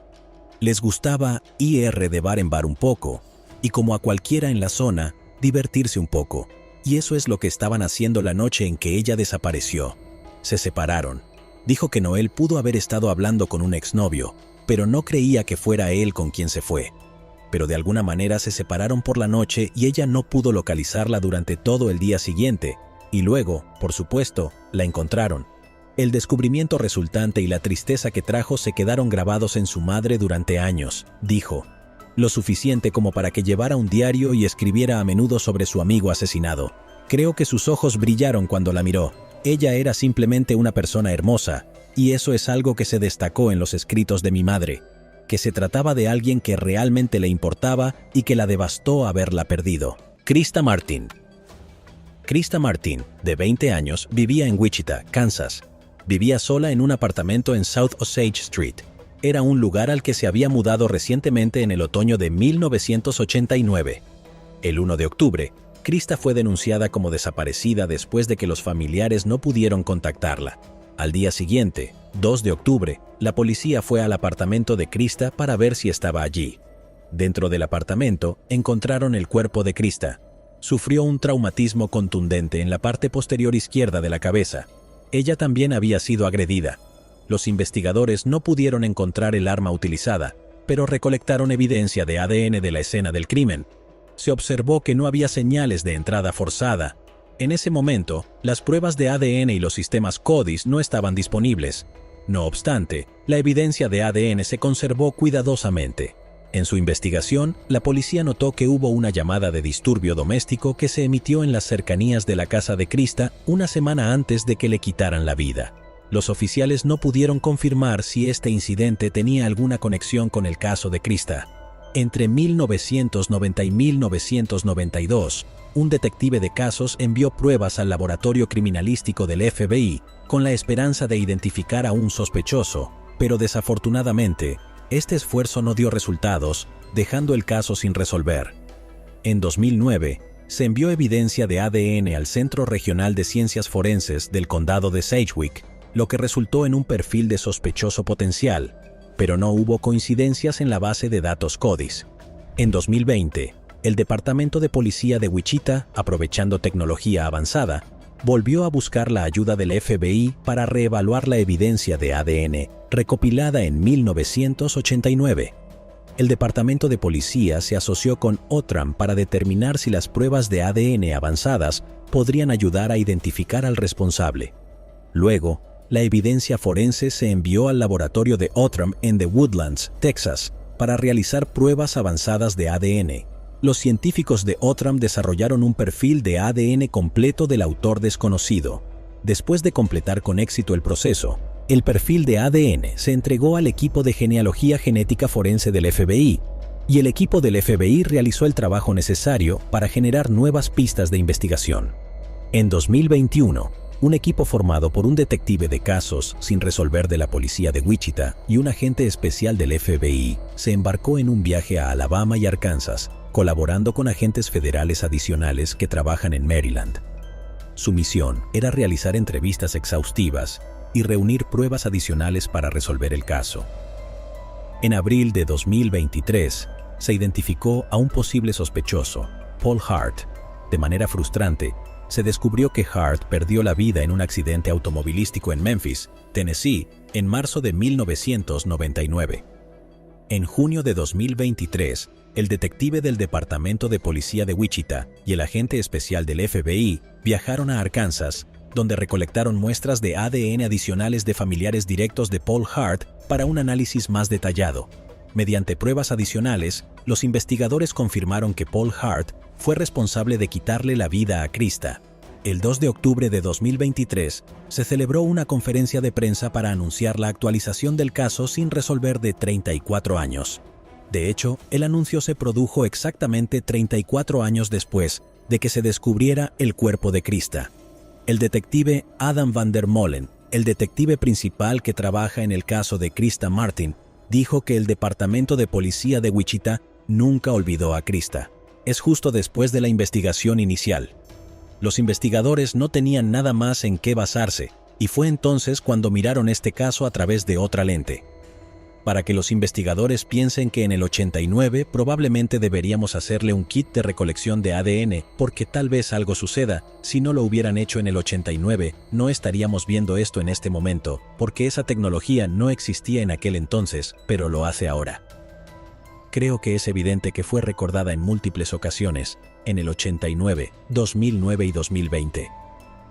Les gustaba ir de bar en bar un poco, y como a cualquiera en la zona, divertirse un poco. Y eso es lo que estaban haciendo la noche en que ella desapareció. Se separaron. Dijo que Noel pudo haber estado hablando con un exnovio, pero no creía que fuera él con quien se fue. Pero de alguna manera se separaron por la noche y ella no pudo localizarla durante todo el día siguiente, y luego, por supuesto, la encontraron. El descubrimiento resultante y la tristeza que trajo se quedaron grabados en su madre durante años, dijo. Lo suficiente como para que llevara un diario y escribiera a menudo sobre su amigo asesinado. Creo que sus ojos brillaron cuando la miró. Ella era simplemente una persona hermosa, y eso es algo que se destacó en los escritos de mi madre, que se trataba de alguien que realmente le importaba y que la devastó haberla perdido. Krista Martin. Krista Martin, de 20 años, vivía en Wichita, Kansas. Vivía sola en un apartamento en South Osage Street. Era un lugar al que se había mudado recientemente en el otoño de 1989. El 1 de octubre, Krista fue denunciada como desaparecida después de que los familiares no pudieron contactarla. Al día siguiente, 2 de octubre, la policía fue al apartamento de Krista para ver si estaba allí. Dentro del apartamento, encontraron el cuerpo de Krista. Sufrió un traumatismo contundente en la parte posterior izquierda de la cabeza. Ella también había sido agredida. Los investigadores no pudieron encontrar el arma utilizada, pero recolectaron evidencia de ADN de la escena del crimen. Se observó que no había señales de entrada forzada. En ese momento, las pruebas de ADN y los sistemas CODIS no estaban disponibles. No obstante, la evidencia de ADN se conservó cuidadosamente. En su investigación, la policía notó que hubo una llamada de disturbio doméstico que se emitió en las cercanías de la casa de Krista una semana antes de que le quitaran la vida. Los oficiales no pudieron confirmar si este incidente tenía alguna conexión con el caso de Krista. Entre 1990 y 1992, un detective de casos envió pruebas al laboratorio criminalístico del FBI con la esperanza de identificar a un sospechoso, pero desafortunadamente, este esfuerzo no dio resultados, dejando el caso sin resolver. En 2009, se envió evidencia de ADN al Centro Regional de Ciencias Forenses del Condado de Sedgwick, lo que resultó en un perfil de sospechoso potencial, pero no hubo coincidencias en la base de datos CODIS. En 2020, el Departamento de Policía de Wichita, aprovechando tecnología avanzada, volvió a buscar la ayuda del FBI para reevaluar la evidencia de ADN recopilada en 1989. El Departamento de Policía se asoció con OTRAM para determinar si las pruebas de ADN avanzadas podrían ayudar a identificar al responsable. Luego, la evidencia forense se envió al laboratorio de OTRAM en The Woodlands, Texas, para realizar pruebas avanzadas de ADN. Los científicos de OTRAM desarrollaron un perfil de ADN completo del autor desconocido. Después de completar con éxito el proceso, el perfil de ADN se entregó al equipo de genealogía genética forense del FBI, y el equipo del FBI realizó el trabajo necesario para generar nuevas pistas de investigación. En 2021, un equipo formado por un detective de casos sin resolver de la policía de Wichita y un agente especial del FBI se embarcó en un viaje a Alabama y Arkansas, colaborando con agentes federales adicionales que trabajan en Maryland. Su misión era realizar entrevistas exhaustivas y reunir pruebas adicionales para resolver el caso. En abril de 2023, se identificó a un posible sospechoso, Paul Hart. De manera frustrante, se descubrió que Hart perdió la vida en un accidente automovilístico en Memphis, Tennessee, en marzo de 1999. En junio de 2023, el detective del Departamento de Policía de Wichita y el agente especial del FBI viajaron a Arkansas, donde recolectaron muestras de ADN adicionales de familiares directos de Paul Hart para un análisis más detallado. Mediante pruebas adicionales, los investigadores confirmaron que Paul Hart fue responsable de quitarle la vida a Krista. El 2 de octubre de 2023, se celebró una conferencia de prensa para anunciar la actualización del caso sin resolver de 34 años. De hecho, el anuncio se produjo exactamente 34 años después de que se descubriera el cuerpo de Krista. El detective Adam Van der Molen, el detective principal que trabaja en el caso de Krista Martin, dijo que el Departamento de Policía de Wichita nunca olvidó a Krista. Es justo después de la investigación inicial. Los investigadores no tenían nada más en qué basarse, y fue entonces cuando miraron este caso a través de otra lente. Para que los investigadores piensen que en el 89 probablemente deberíamos hacerle un kit de recolección de ADN, porque tal vez algo suceda. Si no lo hubieran hecho en el 89, no estaríamos viendo esto en este momento, porque esa tecnología no existía en aquel entonces, pero lo hace ahora. Creo que es evidente que fue recordada en múltiples ocasiones, en el 89, 2009 y 2020,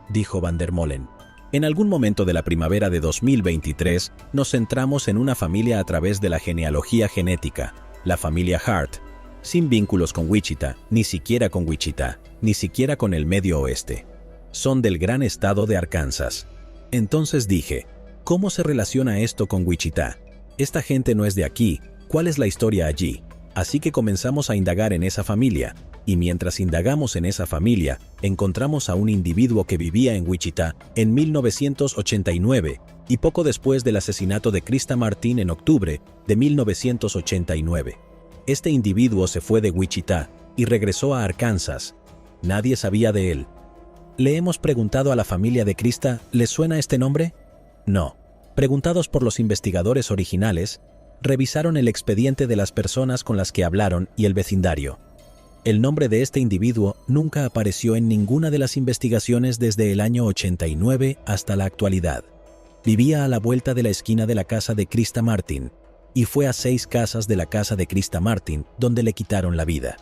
dijo Van der Molen. En algún momento de la primavera de 2023, nos centramos en una familia a través de la genealogía genética, la familia Hart, sin vínculos con Wichita, ni siquiera con Wichita, ni siquiera con el Medio Oeste. Son del gran estado de Arkansas. Entonces dije, ¿cómo se relaciona esto con Wichita? Esta gente no es de aquí, ¿cuál es la historia allí? Así que comenzamos a indagar en esa familia, y mientras indagamos en esa familia, encontramos a un individuo que vivía en Wichita en 1989 y poco después del asesinato de Krista Martin en octubre de 1989. Este individuo se fue de Wichita y regresó a Arkansas. Nadie sabía de él. Le hemos preguntado a la familia de Krista, ¿les suena este nombre? No. Preguntados por los investigadores originales, revisaron el expediente de las personas con las que hablaron y el vecindario. El nombre de este individuo nunca apareció en ninguna de las investigaciones desde el año 89 hasta la actualidad. Vivía a la vuelta de la esquina de la casa de Krista Martin y fue a 6 casas de la casa de Krista Martin donde le quitaron la vida.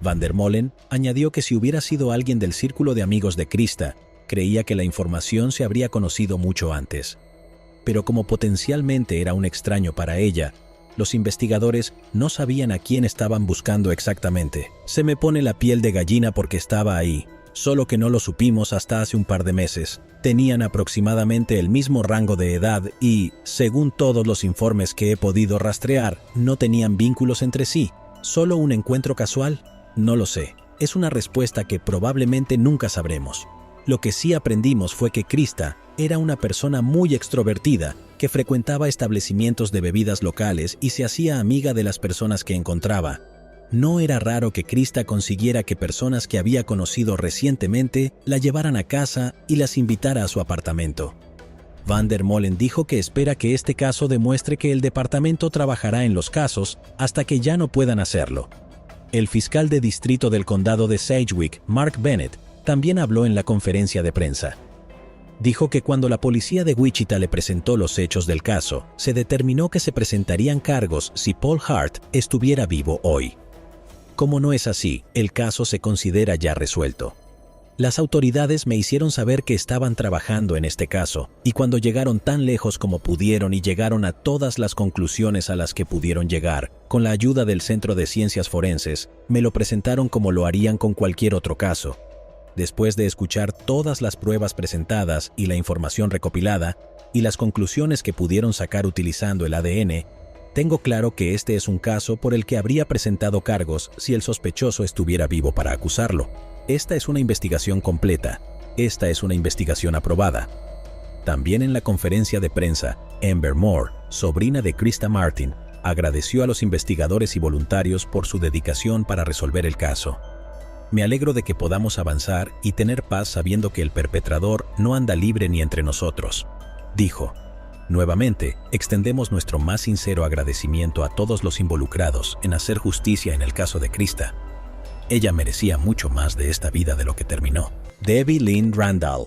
Van der Molen añadió que si hubiera sido alguien del círculo de amigos de Krista, creía que la información se habría conocido mucho antes. Pero como potencialmente era un extraño para ella, los investigadores no sabían a quién estaban buscando exactamente. Se me pone la piel de gallina porque estaba ahí, solo que no lo supimos hasta hace un par de meses. Tenían aproximadamente el mismo rango de edad y, según todos los informes que he podido rastrear, no tenían vínculos entre sí. ¿Solo un encuentro casual? No lo sé. Es una respuesta que probablemente nunca sabremos. Lo que sí aprendimos fue que Krista era una persona muy extrovertida que frecuentaba establecimientos de bebidas locales y se hacía amiga de las personas que encontraba. No era raro que Krista consiguiera que personas que había conocido recientemente la llevaran a casa y las invitara a su apartamento. Van der Molen dijo que espera que este caso demuestre que el departamento trabajará en los casos hasta que ya no puedan hacerlo. El fiscal de distrito del condado de Sedgwick, Mark Bennett, también habló en la conferencia de prensa. Dijo que cuando la policía de Wichita le presentó los hechos del caso, se determinó que se presentarían cargos si Paul Hart estuviera vivo hoy. Como no es así, el caso se considera ya resuelto. Las autoridades me hicieron saber que estaban trabajando en este caso, y cuando llegaron tan lejos como pudieron y llegaron a todas las conclusiones a las que pudieron llegar, con la ayuda del Centro de Ciencias Forenses, me lo presentaron como lo harían con cualquier otro caso. Después de escuchar todas las pruebas presentadas y la información recopilada, y las conclusiones que pudieron sacar utilizando el ADN, tengo claro que este es un caso por el que habría presentado cargos si el sospechoso estuviera vivo para acusarlo. Esta es una investigación completa. Esta es una investigación aprobada. También en la conferencia de prensa, Amber Moore, sobrina de Krista Martin, agradeció a los investigadores y voluntarios por su dedicación para resolver el caso. Me alegro de que podamos avanzar y tener paz sabiendo que el perpetrador no anda libre ni entre nosotros, dijo. Nuevamente, extendemos nuestro más sincero agradecimiento a todos los involucrados en hacer justicia en el caso de Krista. Ella merecía mucho más de esta vida de lo que terminó. Debbie Lynn Randall.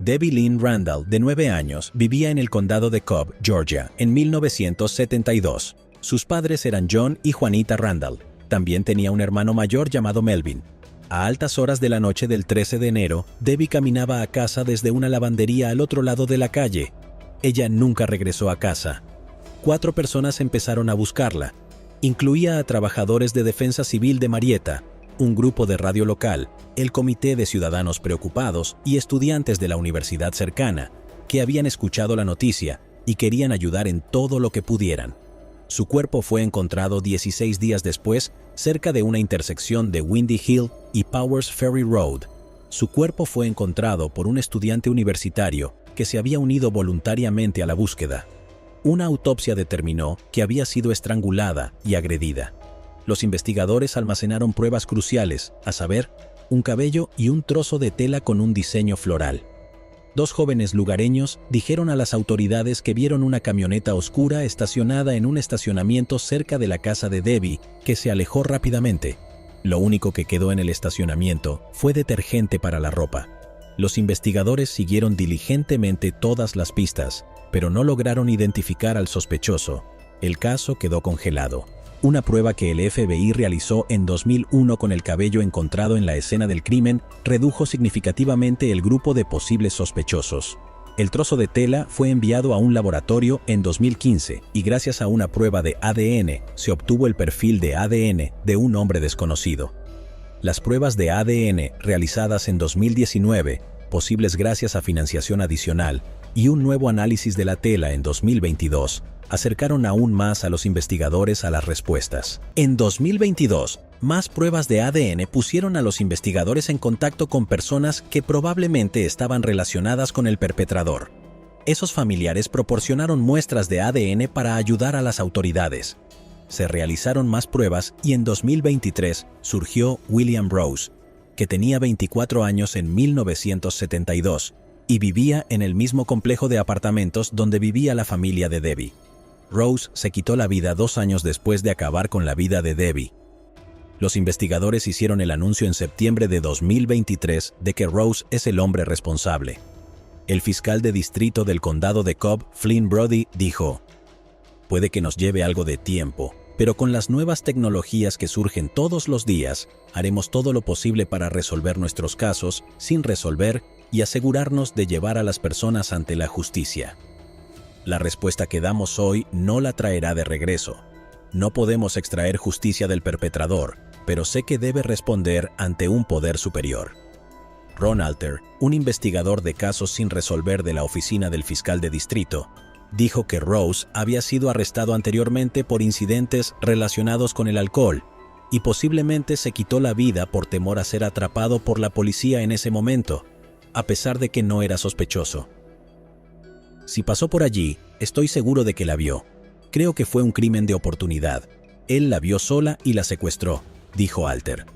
Debbie Lynn Randall, de 9 años, vivía en el condado de Cobb, Georgia, en 1972. Sus padres eran John y Juanita Randall. También tenía un hermano mayor llamado Melvin. A altas horas de la noche del 13 de enero, Debbie caminaba a casa desde una lavandería al otro lado de la calle. Ella nunca regresó a casa. 4 personas empezaron a buscarla. Incluía a trabajadores de Defensa Civil de Marietta, un grupo de radio local, el Comité de Ciudadanos Preocupados y estudiantes de la universidad cercana, que habían escuchado la noticia y querían ayudar en todo lo que pudieran. Su cuerpo fue encontrado 16 días después, cerca de una intersección de Windy Hill y Powers Ferry Road. Su cuerpo fue encontrado por un estudiante universitario que se había unido voluntariamente a la búsqueda. Una autopsia determinó que había sido estrangulada y agredida. Los investigadores almacenaron pruebas cruciales, a saber, un cabello y un trozo de tela con un diseño floral. 2 jóvenes lugareños dijeron a las autoridades que vieron una camioneta oscura estacionada en un estacionamiento cerca de la casa de Debbie, que se alejó rápidamente. Lo único que quedó en el estacionamiento fue detergente para la ropa. Los investigadores siguieron diligentemente todas las pistas, pero no lograron identificar al sospechoso. El caso quedó congelado. Una prueba que el FBI realizó en 2001 con el cabello encontrado en la escena del crimen redujo significativamente el grupo de posibles sospechosos. El trozo de tela fue enviado a un laboratorio en 2015 y gracias a una prueba de ADN se obtuvo el perfil de ADN de un hombre desconocido. Las pruebas de ADN realizadas en 2019, posibles gracias a financiación adicional, y un nuevo análisis de la tela en 2022, acercaron aún más a los investigadores a las respuestas. En 2022, más pruebas de ADN pusieron a los investigadores en contacto con personas que probablemente estaban relacionadas con el perpetrador. Esos familiares proporcionaron muestras de ADN para ayudar a las autoridades. Se realizaron más pruebas y en 2023 surgió William Rose, que tenía 24 años en 1972 y vivía en el mismo complejo de apartamentos donde vivía la familia de Debbie. Rose se quitó la vida 2 años después de acabar con la vida de Debbie. Los investigadores hicieron el anuncio en septiembre de 2023 de que Rose es el hombre responsable. El fiscal de distrito del condado de Cobb, Flynn Brody, dijo: «Puede que nos lleve algo de tiempo, pero con las nuevas tecnologías que surgen todos los días, haremos todo lo posible para resolver nuestros casos sin resolver y asegurarnos de llevar a las personas ante la justicia. La respuesta que damos hoy no la traerá de regreso. No podemos extraer justicia del perpetrador, pero sé que debe responder ante un poder superior». Ron Alter, un investigador de casos sin resolver de la oficina del fiscal de distrito, dijo que Rose había sido arrestado anteriormente por incidentes relacionados con el alcohol y posiblemente se quitó la vida por temor a ser atrapado por la policía en ese momento, a pesar de que no era sospechoso. «Si pasó por allí, estoy seguro de que la vio. Creo que fue un crimen de oportunidad. Él la vio sola y la secuestró», dijo Alter.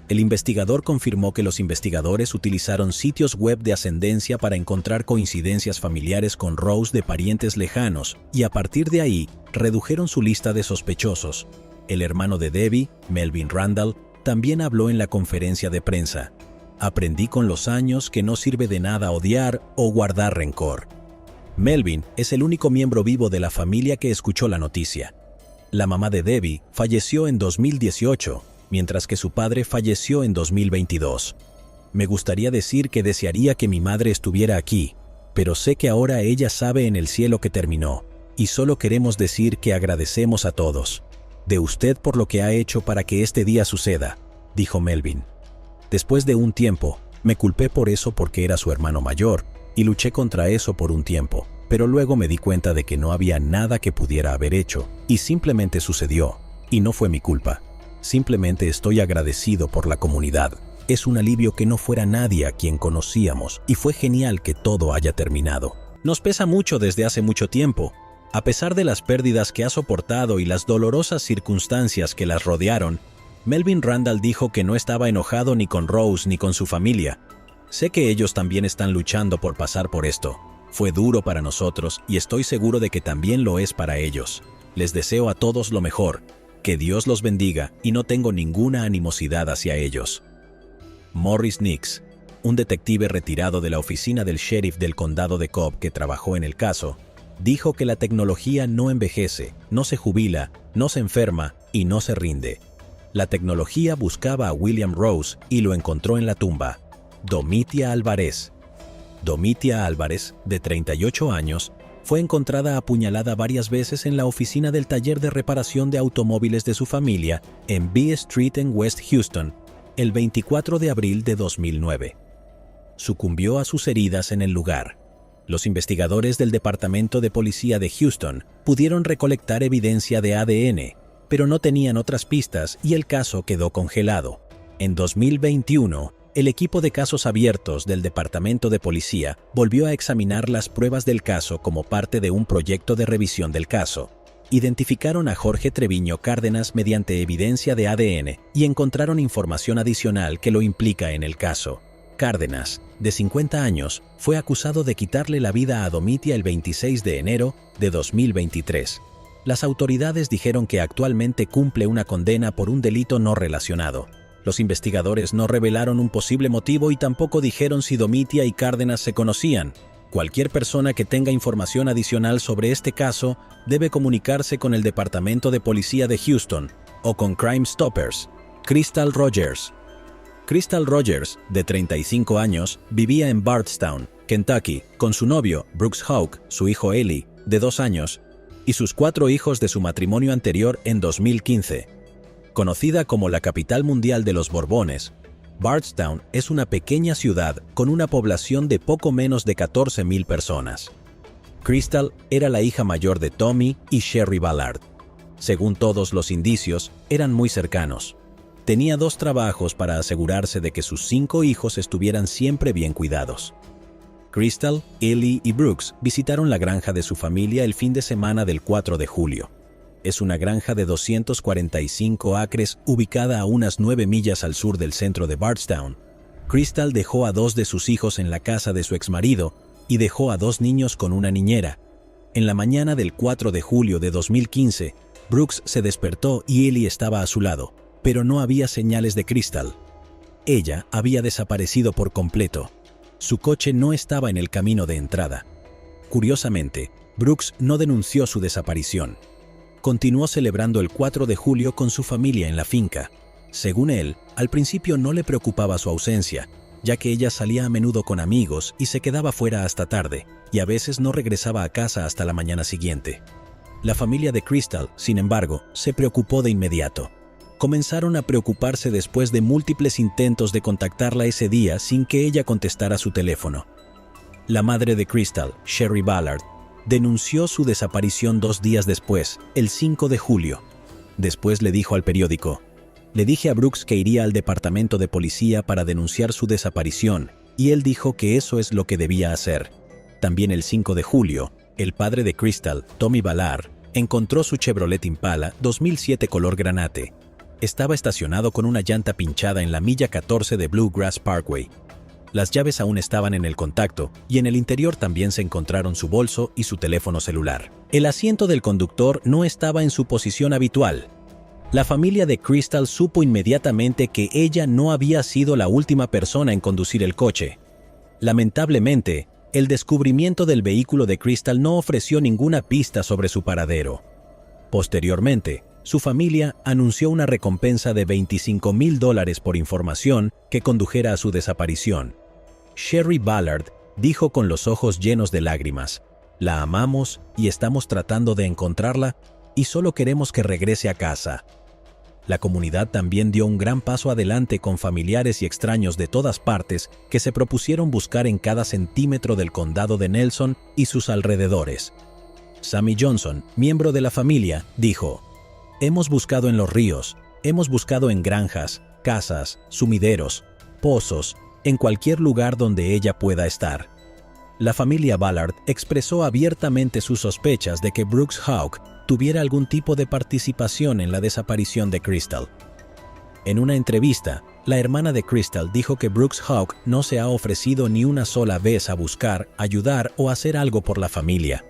El investigador confirmó que los investigadores utilizaron sitios web de ascendencia para encontrar coincidencias familiares con Rose de parientes lejanos y a partir de ahí redujeron su lista de sospechosos. El hermano de Debbie, Melvin Randall, también habló en la conferencia de prensa. «Aprendí con los años que no sirve de nada odiar o guardar rencor». Melvin es el único miembro vivo de la familia que escuchó la noticia. La mamá de Debbie falleció en 2018, mientras que su padre falleció en 2022. «Me gustaría decir que desearía que mi madre estuviera aquí, pero sé que ahora ella sabe en el cielo que terminó, y solo queremos decir que agradecemos a todos de usted por lo que ha hecho para que este día suceda», dijo Melvin. «Después de un tiempo, me culpé por eso porque era su hermano mayor, y luché contra eso por un tiempo, pero luego me di cuenta de que no había nada que pudiera haber hecho, y simplemente sucedió, y no fue mi culpa. Simplemente estoy agradecido por la comunidad. Es un alivio que no fuera nadie a quien conocíamos, y fue genial que todo haya terminado. Nos pesa mucho desde hace mucho tiempo. A pesar de las pérdidas que ha soportado y las dolorosas circunstancias que las rodearon, Melvin Randall dijo que no estaba enojado ni con Rose ni con su familia. «Sé que ellos también están luchando por pasar por esto. Fue duro para nosotros y estoy seguro de que también lo es para ellos. Les deseo a todos lo mejor. Que Dios los bendiga y no tengo ninguna animosidad hacia ellos». Morris Nix, un detective retirado de la oficina del sheriff del condado de Cobb que trabajó en el caso, dijo que la tecnología no envejece, no se jubila, no se enferma y no se rinde. La tecnología buscaba a William Rose y lo encontró en la tumba. Domitia Álvarez. Domitia Álvarez, de 38 años, fue encontrada apuñalada varias veces en la oficina del taller de reparación de automóviles de su familia en B Street en West Houston, el 24 de abril de 2009. Sucumbió a sus heridas en el lugar. Los investigadores del Departamento de Policía de Houston pudieron recolectar evidencia de ADN, pero no tenían otras pistas y el caso quedó congelado. En 2021, el equipo de casos abiertos del Departamento de Policía volvió a examinar las pruebas del caso como parte de un proyecto de revisión del caso. Identificaron a Jorge Treviño Cárdenas mediante evidencia de ADN y encontraron información adicional que lo implica en el caso. Cárdenas, de 50 años, fue acusado de quitarle la vida a Domitia el 26 de enero de 2023. Las autoridades dijeron que actualmente cumple una condena por un delito no relacionado. Los investigadores no revelaron un posible motivo y tampoco dijeron si Domitia y Cárdenas se conocían. Cualquier persona que tenga información adicional sobre este caso debe comunicarse con el Departamento de Policía de Houston o con Crime Stoppers. Crystal Rogers. Crystal Rogers, de 35 años, vivía en Bardstown, Kentucky, con su novio, Brooks Houck, su hijo Eli, de 2 años, y sus 4 hijos de su matrimonio anterior en 2015. Conocida como la capital mundial de los Borbones, Bardstown es una pequeña ciudad con una población de poco menos de 14,000 personas. Crystal era la hija mayor de Tommy y Sherry Ballard. Según todos los indicios, eran muy cercanos. Tenía 2 trabajos para asegurarse de que sus 5 hijos estuvieran siempre bien cuidados. Crystal, Eli y Brooks visitaron la granja de su familia el fin de semana del 4 de julio. Es una granja de 245 acres ubicada a unas 9 millas al sur del centro de Bardstown. Crystal dejó a 2 de sus hijos en la casa de su exmarido y dejó a 2 niños con una niñera. En la mañana del 4 de julio de 2015, Brooks se despertó y Eli estaba a su lado, pero no había señales de Crystal. Ella había desaparecido por completo. Su coche no estaba en el camino de entrada. Curiosamente, Brooks no denunció su desaparición. Continuó celebrando el 4 de julio con su familia en la finca. Según él, al principio no le preocupaba su ausencia, ya que ella salía a menudo con amigos y se quedaba fuera hasta tarde, y a veces no regresaba a casa hasta la mañana siguiente. La familia de Crystal, sin embargo, se preocupó de inmediato. Comenzaron a preocuparse después de múltiples intentos de contactarla ese día sin que ella contestara su teléfono. La madre de Crystal, Sherry Ballard, denunció su desaparición 2 días después, el 5 de julio. Después le dijo al periódico: "Le dije a Brooks que iría al departamento de policía para denunciar su desaparición, y él dijo que eso es lo que debía hacer". También el 5 de julio, el padre de Crystal, Tommy Ballard, encontró su Chevrolet Impala 2007 color granate. Estaba estacionado con una llanta pinchada en la milla 14 de Bluegrass Parkway. Las llaves aún estaban en el contacto y en el interior también se encontraron su bolso y su teléfono celular. El asiento del conductor no estaba en su posición habitual. La familia de Crystal supo inmediatamente que ella no había sido la última persona en conducir el coche. Lamentablemente, el descubrimiento del vehículo de Crystal no ofreció ninguna pista sobre su paradero. Posteriormente, su familia anunció una recompensa de $25,000 por información que condujera a su desaparición. Sherry Ballard dijo con los ojos llenos de lágrimas: "La amamos y estamos tratando de encontrarla y solo queremos que regrese a casa". La comunidad también dio un gran paso adelante con familiares y extraños de todas partes que se propusieron buscar en cada centímetro del condado de Nelson y sus alrededores. Sammy Johnson, miembro de la familia, dijo: "Hemos buscado en los ríos, hemos buscado en granjas, casas, sumideros, pozos, en cualquier lugar donde ella pueda estar". La familia Ballard expresó abiertamente sus sospechas de que Brooks Houck tuviera algún tipo de participación en la desaparición de Crystal. En una entrevista, la hermana de Crystal dijo que Brooks Houck no se ha ofrecido ni una sola vez a buscar, ayudar o hacer algo por la familia.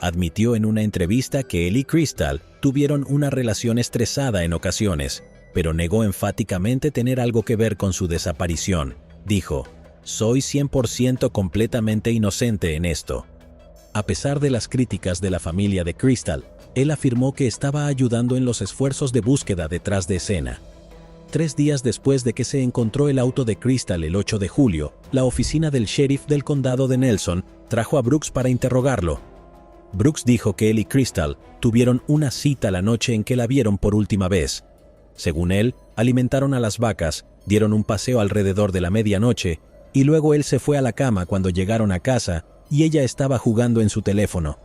Admitió en una entrevista que él y Crystal tuvieron una relación estresada en ocasiones, pero negó enfáticamente tener algo que ver con su desaparición. Dijo: "Soy 100% completamente inocente en esto". A pesar de las críticas de la familia de Crystal, él afirmó que estaba ayudando en los esfuerzos de búsqueda detrás de escena. 3 días después de que se encontró el auto de Crystal el 8 de julio, la oficina del sheriff del condado de Nelson trajo a Brooks para interrogarlo. Brooks dijo que él y Crystal tuvieron una cita la noche en que la vieron por última vez. Según él, alimentaron a las vacas, dieron un paseo alrededor de la medianoche y luego él se fue a la cama cuando llegaron a casa y ella estaba jugando en su teléfono.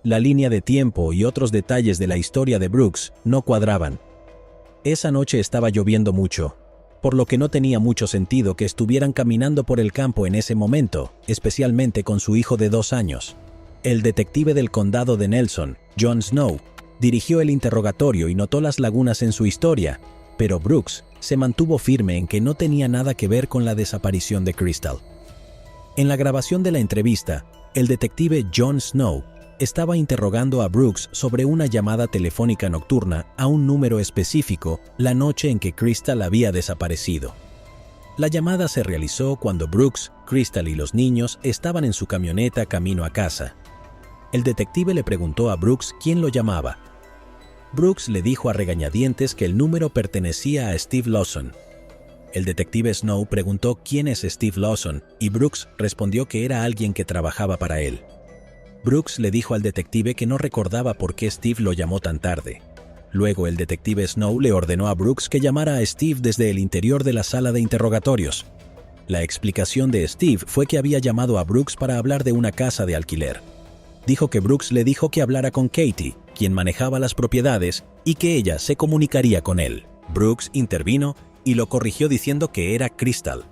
La línea de tiempo y otros detalles de la historia de Brooks no cuadraban. Esa noche estaba lloviendo mucho, por lo que no tenía mucho sentido que estuvieran caminando por el campo en ese momento, especialmente con su hijo de 2 años. El detective del condado de Nelson, John Snow, dirigió el interrogatorio y notó las lagunas en su historia, pero Brooks se mantuvo firme en que no tenía nada que ver con la desaparición de Crystal. En la grabación de la entrevista, el detective John Snow estaba interrogando a Brooks sobre una llamada telefónica nocturna a un número específico la noche en que Crystal había desaparecido. La llamada se realizó cuando Brooks Crystal y los niños estaban en su camioneta camino a casa. El detective le preguntó a Brooks quién lo llamaba. Brooks le dijo a regañadientes que el número pertenecía a Steve Lawson. El detective Snow preguntó quién es Steve Lawson y Brooks respondió que era alguien que trabajaba para él. Brooks le dijo al detective que no recordaba por qué Steve lo llamó tan tarde. Luego el detective Snow le ordenó a Brooks que llamara a Steve desde el interior de la sala de interrogatorios. La explicación de Steve fue que había llamado a Brooks para hablar de una casa de alquiler. Dijo que Brooks le dijo que hablara con Katie, quien manejaba las propiedades, y que ella se comunicaría con él. Brooks intervino y lo corrigió diciendo que era Crystal.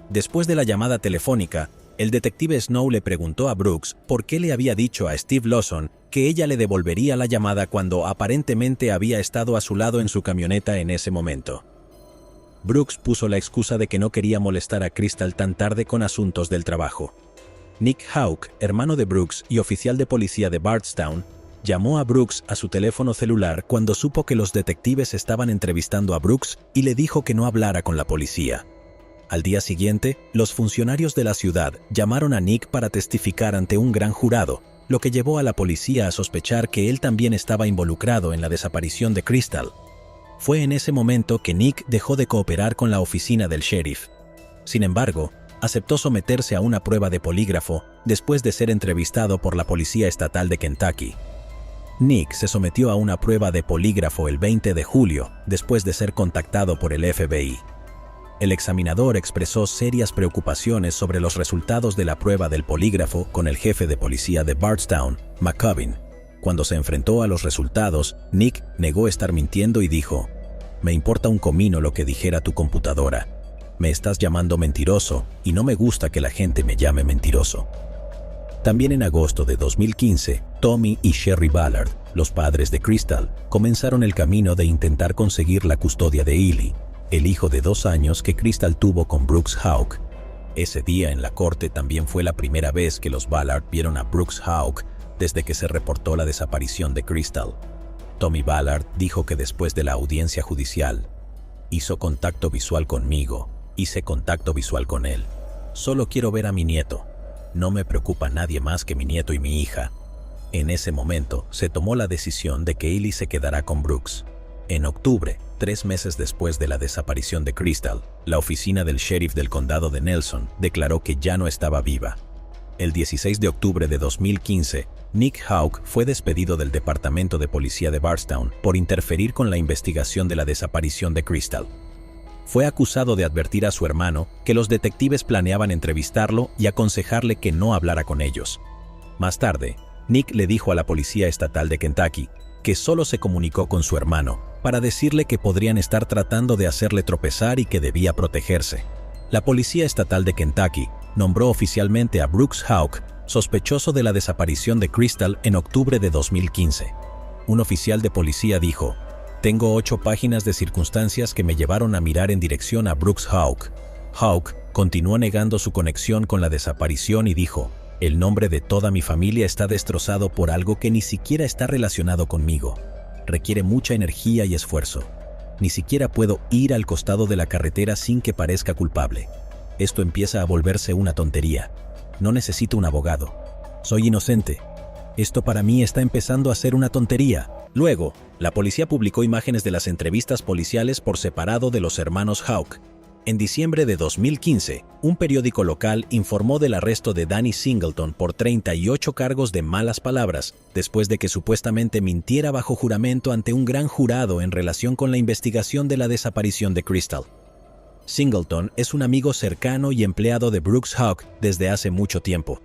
Después de la llamada telefónica, el detective Snow le preguntó a Brooks por qué le había dicho a Steve Lawson que ella le devolvería la llamada cuando aparentemente había estado a su lado en su camioneta en ese momento. Brooks puso la excusa de que no quería molestar a Crystal tan tarde con asuntos del trabajo. Nick Hawk, hermano de Brooks y oficial de policía de Bardstown, llamó a Brooks a su teléfono celular cuando supo que los detectives estaban entrevistando a Brooks y le dijo que no hablara con la policía. Al día siguiente, los funcionarios de la ciudad llamaron a Nick para testificar ante un gran jurado, lo que llevó a la policía a sospechar que él también estaba involucrado en la desaparición de Crystal. Fue en ese momento que Nick dejó de cooperar con la oficina del sheriff. Sin embargo, aceptó someterse a una prueba de polígrafo después de ser entrevistado por la Policía Estatal de Kentucky. Nick se sometió a una prueba de polígrafo el 20 de julio, después de ser contactado por el FBI. El examinador expresó serias preocupaciones sobre los resultados de la prueba del polígrafo con el jefe de policía de Bardstown, McCubbin. Cuando se enfrentó a los resultados, Nick negó estar mintiendo y dijo: «Me importa un comino lo que dijera tu computadora. Me estás llamando mentiroso y no me gusta que la gente me llame mentiroso». También en agosto de 2015, Tommy y Sherry Ballard, los padres de Crystal, comenzaron el camino de intentar conseguir la custodia de Ely, el hijo de 2 años que Crystal tuvo con Brooks Hawk. Ese día en la corte también fue la primera vez que los Ballard vieron a Brooks Hawk desde que se reportó la desaparición de Crystal. Tommy Ballard dijo que después de la audiencia judicial, hizo contacto visual conmigo, hice contacto visual con él. Solo quiero ver a mi nieto. No me preocupa nadie más que mi nieto y mi hija. En ese momento se tomó la decisión de que Ely se quedará con Brooks. En octubre, 3 meses después de la desaparición de Crystal, la oficina del sheriff del condado de Nelson declaró que ya no estaba viva. El 16 de octubre de 2015, Nick Hawk fue despedido del departamento de policía de Bardstown por interferir con la investigación de la desaparición de Crystal. Fue acusado de advertir a su hermano que los detectives planeaban entrevistarlo y aconsejarle que no hablara con ellos. Más tarde, Nick le dijo a la Policía Estatal de Kentucky que solo se comunicó con su hermano para decirle que podrían estar tratando de hacerle tropezar y que debía protegerse. La Policía Estatal de Kentucky nombró oficialmente a Brooks Hawk sospechoso de la desaparición de Crystal en octubre de 2015. Un oficial de policía dijo: «Tengo 8 páginas de circunstancias que me llevaron a mirar en dirección a Brooks Hawk». Hawk continuó negando su conexión con la desaparición y dijo: «El nombre de toda mi familia está destrozado por algo que ni siquiera está relacionado conmigo. Requiere mucha energía y esfuerzo. Ni siquiera puedo ir al costado de la carretera sin que parezca culpable. Esto empieza a volverse una tontería. No necesito un abogado. Soy inocente. Esto para mí está empezando a ser una tontería». Luego, la policía publicó imágenes de las entrevistas policiales por separado de los hermanos Hawk. En diciembre de 2015, un periódico local informó del arresto de Danny Singleton por 38 cargos de malas palabras, después de que supuestamente mintiera bajo juramento ante un gran jurado en relación con la investigación de la desaparición de Crystal. Singleton es un amigo cercano y empleado de Brooks Hawk desde hace mucho tiempo.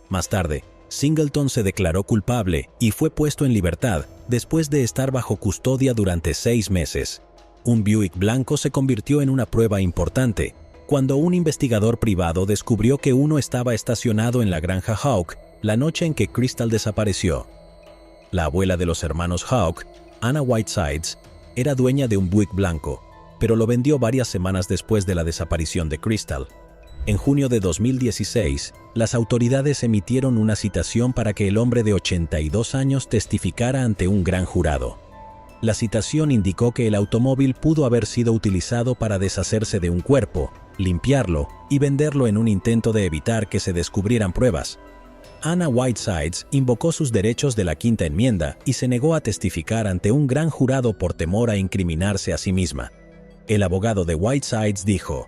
Más tarde, Singleton se declaró culpable y fue puesto en libertad después de estar bajo custodia durante 6 meses. Un Buick blanco se convirtió en una prueba importante cuando un investigador privado descubrió que uno estaba estacionado en la granja Hawk la noche en que Crystal desapareció. La abuela de los hermanos Hawk, Anna Whitesides, era dueña de un Buick blanco, pero lo vendió varias semanas después de la desaparición de Crystal. En junio de 2016, las autoridades emitieron una citación para que el hombre de 82 años testificara ante un gran jurado. La citación indicó que el automóvil pudo haber sido utilizado para deshacerse de un cuerpo limpiarlo y venderlo en un intento de evitar que se descubrieran pruebas. Anna Whitesides invocó sus derechos de la Quinta Enmienda y se negó a testificar ante un gran jurado por temor a incriminarse a sí misma. El abogado de Whitesides dijo: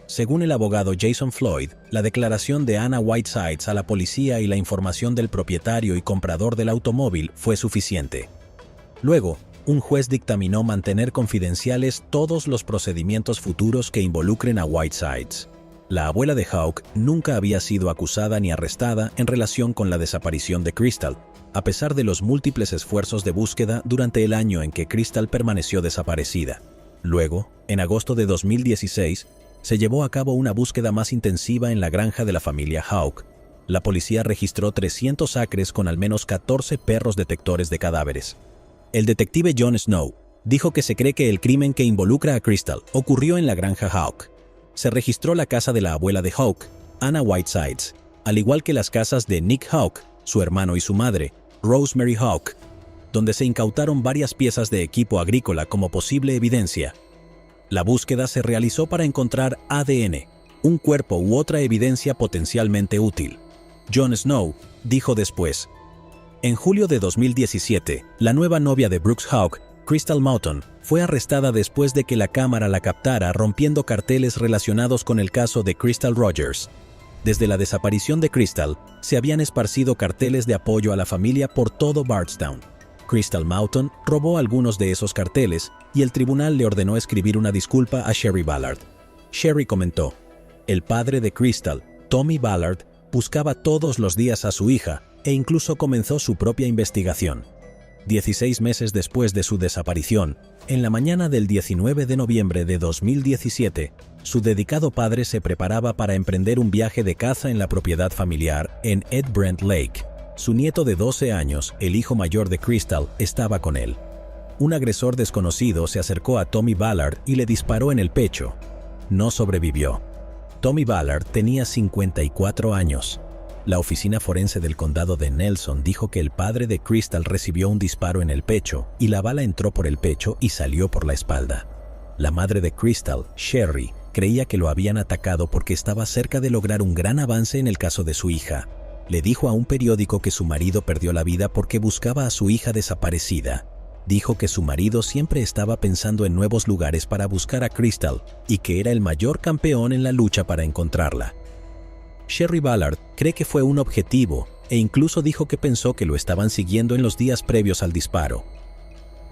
según el abogado Jason Floyd, la declaración de Anna Whitesides a la policía y la información del propietario y comprador del automóvil fue suficiente. Luego, un juez dictaminó mantener confidenciales todos los procedimientos futuros que involucren a Whitesides. La abuela de Houck nunca había sido acusada ni arrestada en relación con la desaparición de Crystal, a pesar de los múltiples esfuerzos de búsqueda durante el año en que Crystal permaneció desaparecida. Luego, en agosto de 2016, se llevó a cabo una búsqueda más intensiva en la granja de la familia Houck. La policía registró 300 acres con al menos 14 perros detectores de cadáveres. El detective Jon Snow dijo que se cree que el crimen que involucra a Crystal ocurrió en la granja Houck. Se registró la casa de la abuela de Houck, Anna Whitesides, al igual que las casas de Nick Houck, su hermano y su madre, Rosemary Houck, donde se incautaron varias piezas de equipo agrícola como posible evidencia. La búsqueda se realizó para encontrar ADN, un cuerpo u otra evidencia potencialmente útil. Jon Snow dijo después: en julio de 2017, la nueva novia de Brooks Houck, Crystal Mouton, fue arrestada después de que la cámara la captara rompiendo carteles relacionados con el caso de Crystal Rogers. Desde la desaparición de Crystal, se habían esparcido carteles de apoyo a la familia por todo Bardstown. Crystal Mouton robó algunos de esos carteles y el tribunal le ordenó escribir una disculpa a Sherry Ballard. Sherry comentó: el padre de Crystal, Tommy Ballard, buscaba todos los días a su hija e incluso comenzó su propia investigación. 16 meses después de su desaparición, en la mañana del 19 de noviembre de 2017, su dedicado padre se preparaba para emprender un viaje de caza en la propiedad familiar en Ed Brent Lake. Su nieto de 12 años, el hijo mayor de Crystal, estaba con él. Un agresor desconocido se acercó a Tommy Ballard y le disparó en el pecho. No sobrevivió. Tommy Ballard tenía 54 años. La oficina forense del condado de Nelson dijo que el padre de Crystal recibió un disparo en el pecho y la bala entró por el pecho y salió por la espalda. La madre de Crystal, Sherry, creía que lo habían atacado porque estaba cerca de lograr un gran avance en el caso de su hija. Le dijo a un periódico que su marido perdió la vida porque buscaba a su hija desaparecida. Dijo que su marido siempre estaba pensando en nuevos lugares para buscar a Crystal y que era el mayor campeón en la lucha para encontrarla. Sherry Ballard cree que fue un objetivo e incluso dijo que pensó que lo estaban siguiendo en los días previos al disparo.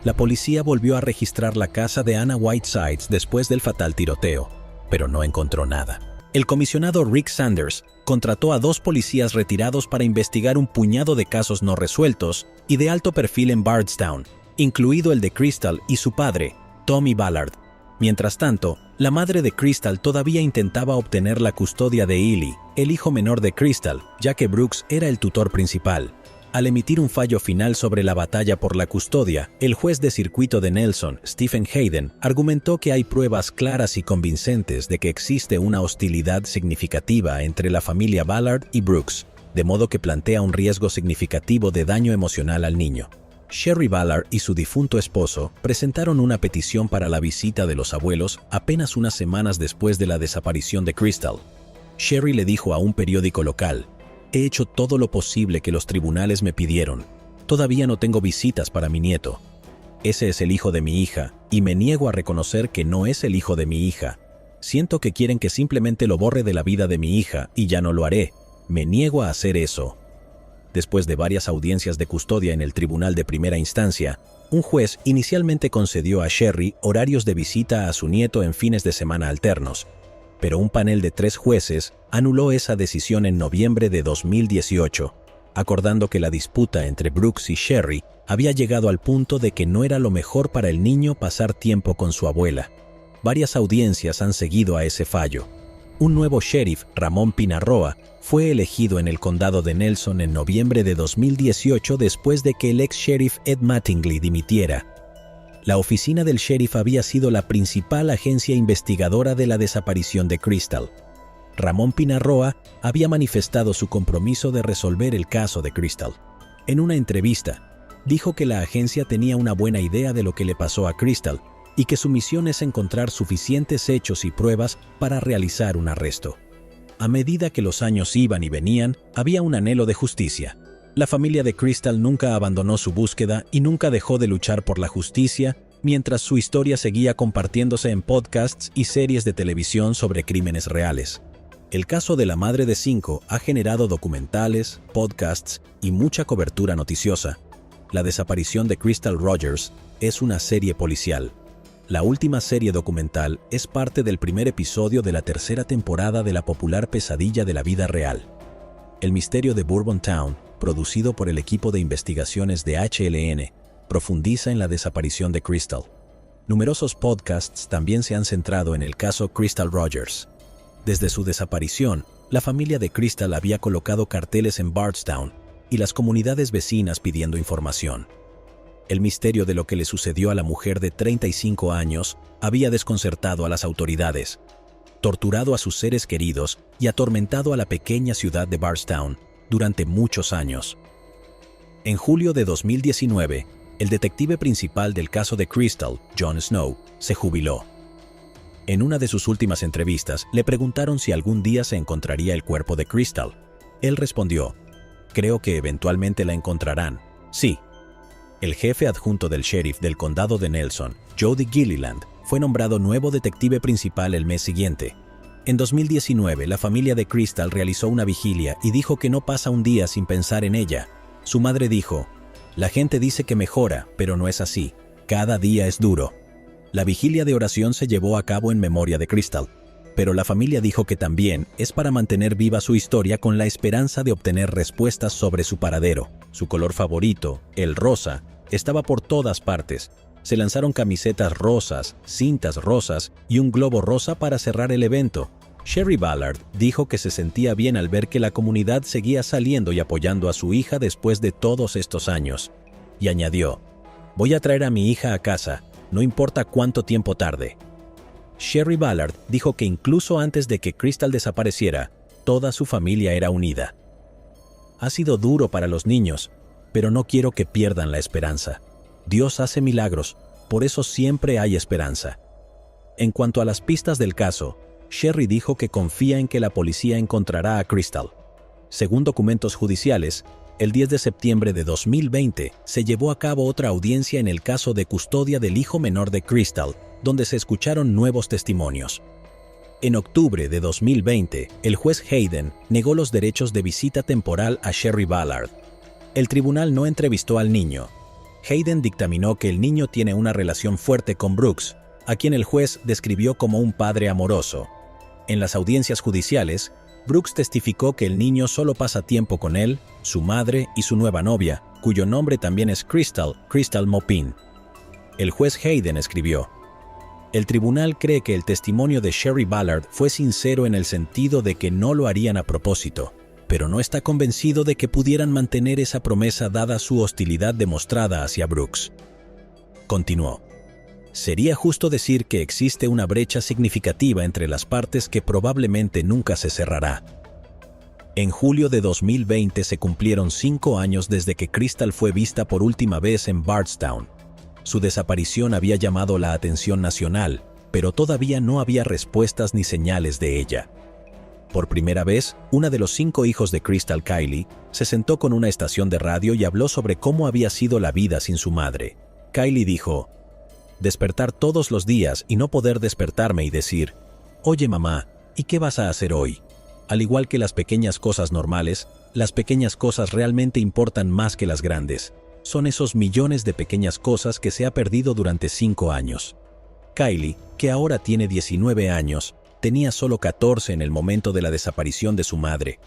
La policía volvió a registrar la casa de Anna Whitesides después del fatal tiroteo, pero no encontró nada. El comisionado Rick Sanders contrató a 2 policías retirados para investigar un puñado de casos no resueltos y de alto perfil en Bardstown, incluido el de Crystal y su padre, Tommy Ballard. Mientras tanto, la madre de Crystal todavía intentaba obtener la custodia de Ely, el hijo menor de Crystal, ya que Brooks era el tutor principal. Al emitir un fallo final sobre la batalla por la custodia, el juez de circuito de Nelson, Stephen Hayden, argumentó que hay pruebas claras y convincentes de que existe una hostilidad significativa entre la familia Ballard y Brooks, de modo que plantea un riesgo significativo de daño emocional al niño. Sherry Ballard y su difunto esposo presentaron una petición para la visita de los abuelos apenas unas semanas después de la desaparición de Crystal. Sherry le dijo a un periódico local: he hecho todo lo posible que los tribunales me pidieron. Todavía no tengo visitas para mi nieto. Ese es el hijo de mi hija, y me niego a reconocer que no es el hijo de mi hija. Siento que quieren que simplemente lo borre de la vida de mi hija, y ya no lo haré. Me niego a hacer eso. Después de varias audiencias de custodia en el tribunal de primera instancia, un juez inicialmente concedió a Sherry horarios de visita a su nieto en fines de semana alternos, pero un panel de 3 jueces anuló esa decisión en noviembre de 2018, acordando que la disputa entre Brooks y Sherry había llegado al punto de que no era lo mejor para el niño pasar tiempo con su abuela. Varias audiencias han seguido a ese fallo. Un nuevo sheriff, Ramón Pinarroa, fue elegido en el condado de Nelson en noviembre de 2018 después de que el ex-sheriff Ed Mattingly dimitiera. La oficina del sheriff había sido la principal agencia investigadora de la desaparición de Crystal. Ramón Pinarroa había manifestado su compromiso de resolver el caso de Crystal. En una entrevista, dijo que la agencia tenía una buena idea de lo que le pasó a Crystal y que su misión es encontrar suficientes hechos y pruebas para realizar un arresto. A medida que los años iban y venían, había un anhelo de justicia. La familia de Crystal nunca abandonó su búsqueda y nunca dejó de luchar por la justicia, mientras su historia seguía compartiéndose en podcasts y series de televisión sobre crímenes reales. El caso de la madre de 5 ha generado documentales, podcasts y mucha cobertura noticiosa. La desaparición de Crystal Rogers es una serie policial. La última serie documental es parte del primer episodio de la tercera temporada de la popular pesadilla de la vida real. El misterio de Bourbon Town, producido por el equipo de investigaciones de HLN, profundiza en la desaparición de Crystal. Numerosos podcasts también se han centrado en el caso Crystal Rogers. Desde su desaparición, la familia de Crystal había colocado carteles en Bardstown y las comunidades vecinas pidiendo información. El misterio de lo que le sucedió a la mujer de 35 años había desconcertado a las autoridades, torturado a sus seres queridos y atormentado a la pequeña ciudad de Bardstown durante muchos años. En julio de 2019, el detective principal del caso de Crystal, Jon Snow, se jubiló. En una de sus últimas entrevistas, le preguntaron si algún día se encontraría el cuerpo de Crystal. Él respondió: "Creo que eventualmente la encontrarán. Sí". El jefe adjunto del sheriff del condado de Nelson, Jody Gilliland, fue nombrado nuevo detective principal el mes siguiente. En 2019, la familia de Crystal realizó una vigilia y dijo que no pasa un día sin pensar en ella. Su madre dijo: "La gente dice que mejora, pero no es así. Cada día es duro". La vigilia de oración se llevó a cabo en memoria de Crystal, pero la familia dijo que también es para mantener viva su historia con la esperanza de obtener respuestas sobre su paradero. Su color favorito, el rosa, estaba por todas partes. Se lanzaron camisetas rosas, cintas rosas y un globo rosa para cerrar el evento. Sherry Ballard dijo que se sentía bien al ver que la comunidad seguía saliendo y apoyando a su hija después de todos estos años. Y añadió: "Voy a traer a mi hija a casa, no importa cuánto tiempo tarde". Sherry Ballard dijo que incluso antes de que Crystal desapareciera, toda su familia era unida. "Ha sido duro para los niños, pero no quiero que pierdan la esperanza. Dios hace milagros, por eso siempre hay esperanza". En cuanto a las pistas del caso, Sherry dijo que confía en que la policía encontrará a Crystal. Según documentos judiciales, el 10 de septiembre de 2020 se llevó a cabo otra audiencia en el caso de custodia del hijo menor de Crystal, donde se escucharon nuevos testimonios. En octubre de 2020, el juez Hayden negó los derechos de visita temporal a Sherry Ballard. El tribunal no entrevistó al niño. Hayden dictaminó que el niño tiene una relación fuerte con Brooks, a quien el juez describió como un padre amoroso. En las audiencias judiciales, Brooks testificó que el niño solo pasa tiempo con él, su madre y su nueva novia, cuyo nombre también es Crystal Maupin. El juez Hayden escribió: "El tribunal cree que el testimonio de Sherry Ballard fue sincero en el sentido de que no lo harían a propósito, pero no está convencido de que pudieran mantener esa promesa dada su hostilidad demostrada hacia Brooks". Continuó: "Sería justo decir que existe una brecha significativa entre las partes que probablemente nunca se cerrará". En julio de 2020 se cumplieron 5 años desde que Crystal fue vista por última vez en Bardstown. Su desaparición había llamado la atención nacional, pero todavía no había respuestas ni señales de ella. Por primera vez, una de los 5 hijos de Crystal, Kylie, se sentó con una estación de radio y habló sobre cómo había sido la vida sin su madre. Kylie dijo: "Despertar todos los días y no poder despertarme y decir: 'Oye mamá, ¿y qué vas a hacer hoy?' Al igual que las pequeñas cosas normales, las pequeñas cosas realmente importan más que las grandes. Son esos millones de pequeñas cosas que se ha perdido durante 5 años. Kylie, que ahora tiene 19 años, tenía solo 14 en el momento de la desaparición de su madre.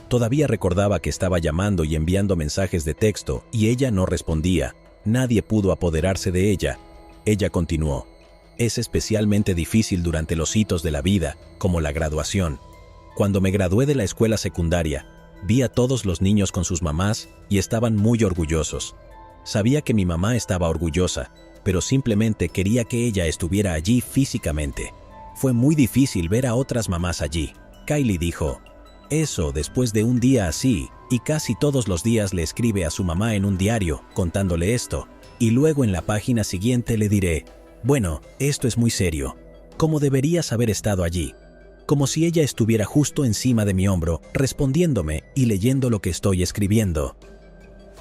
Todavía recordaba que estaba llamando y enviando mensajes de texto y ella no respondía. Nadie pudo apoderarse de ella. Ella continuó: "Es especialmente difícil durante los hitos de la vida, como la graduación. Cuando me gradué de la escuela secundaria, vi a todos los niños con sus mamás y estaban muy orgullosos. Sabía que mi mamá estaba orgullosa, pero simplemente quería que ella estuviera allí físicamente. Fue muy difícil ver a otras mamás allí". Kylie dijo: "Eso después de un día así, y casi todos los días le escribe a su mamá en un diario, contándole esto, y luego en la página siguiente le diré: Bueno, esto es muy serio. Como deberías haber estado allí. Como si ella estuviera justo encima de mi hombro, respondiéndome y leyendo lo que estoy escribiendo.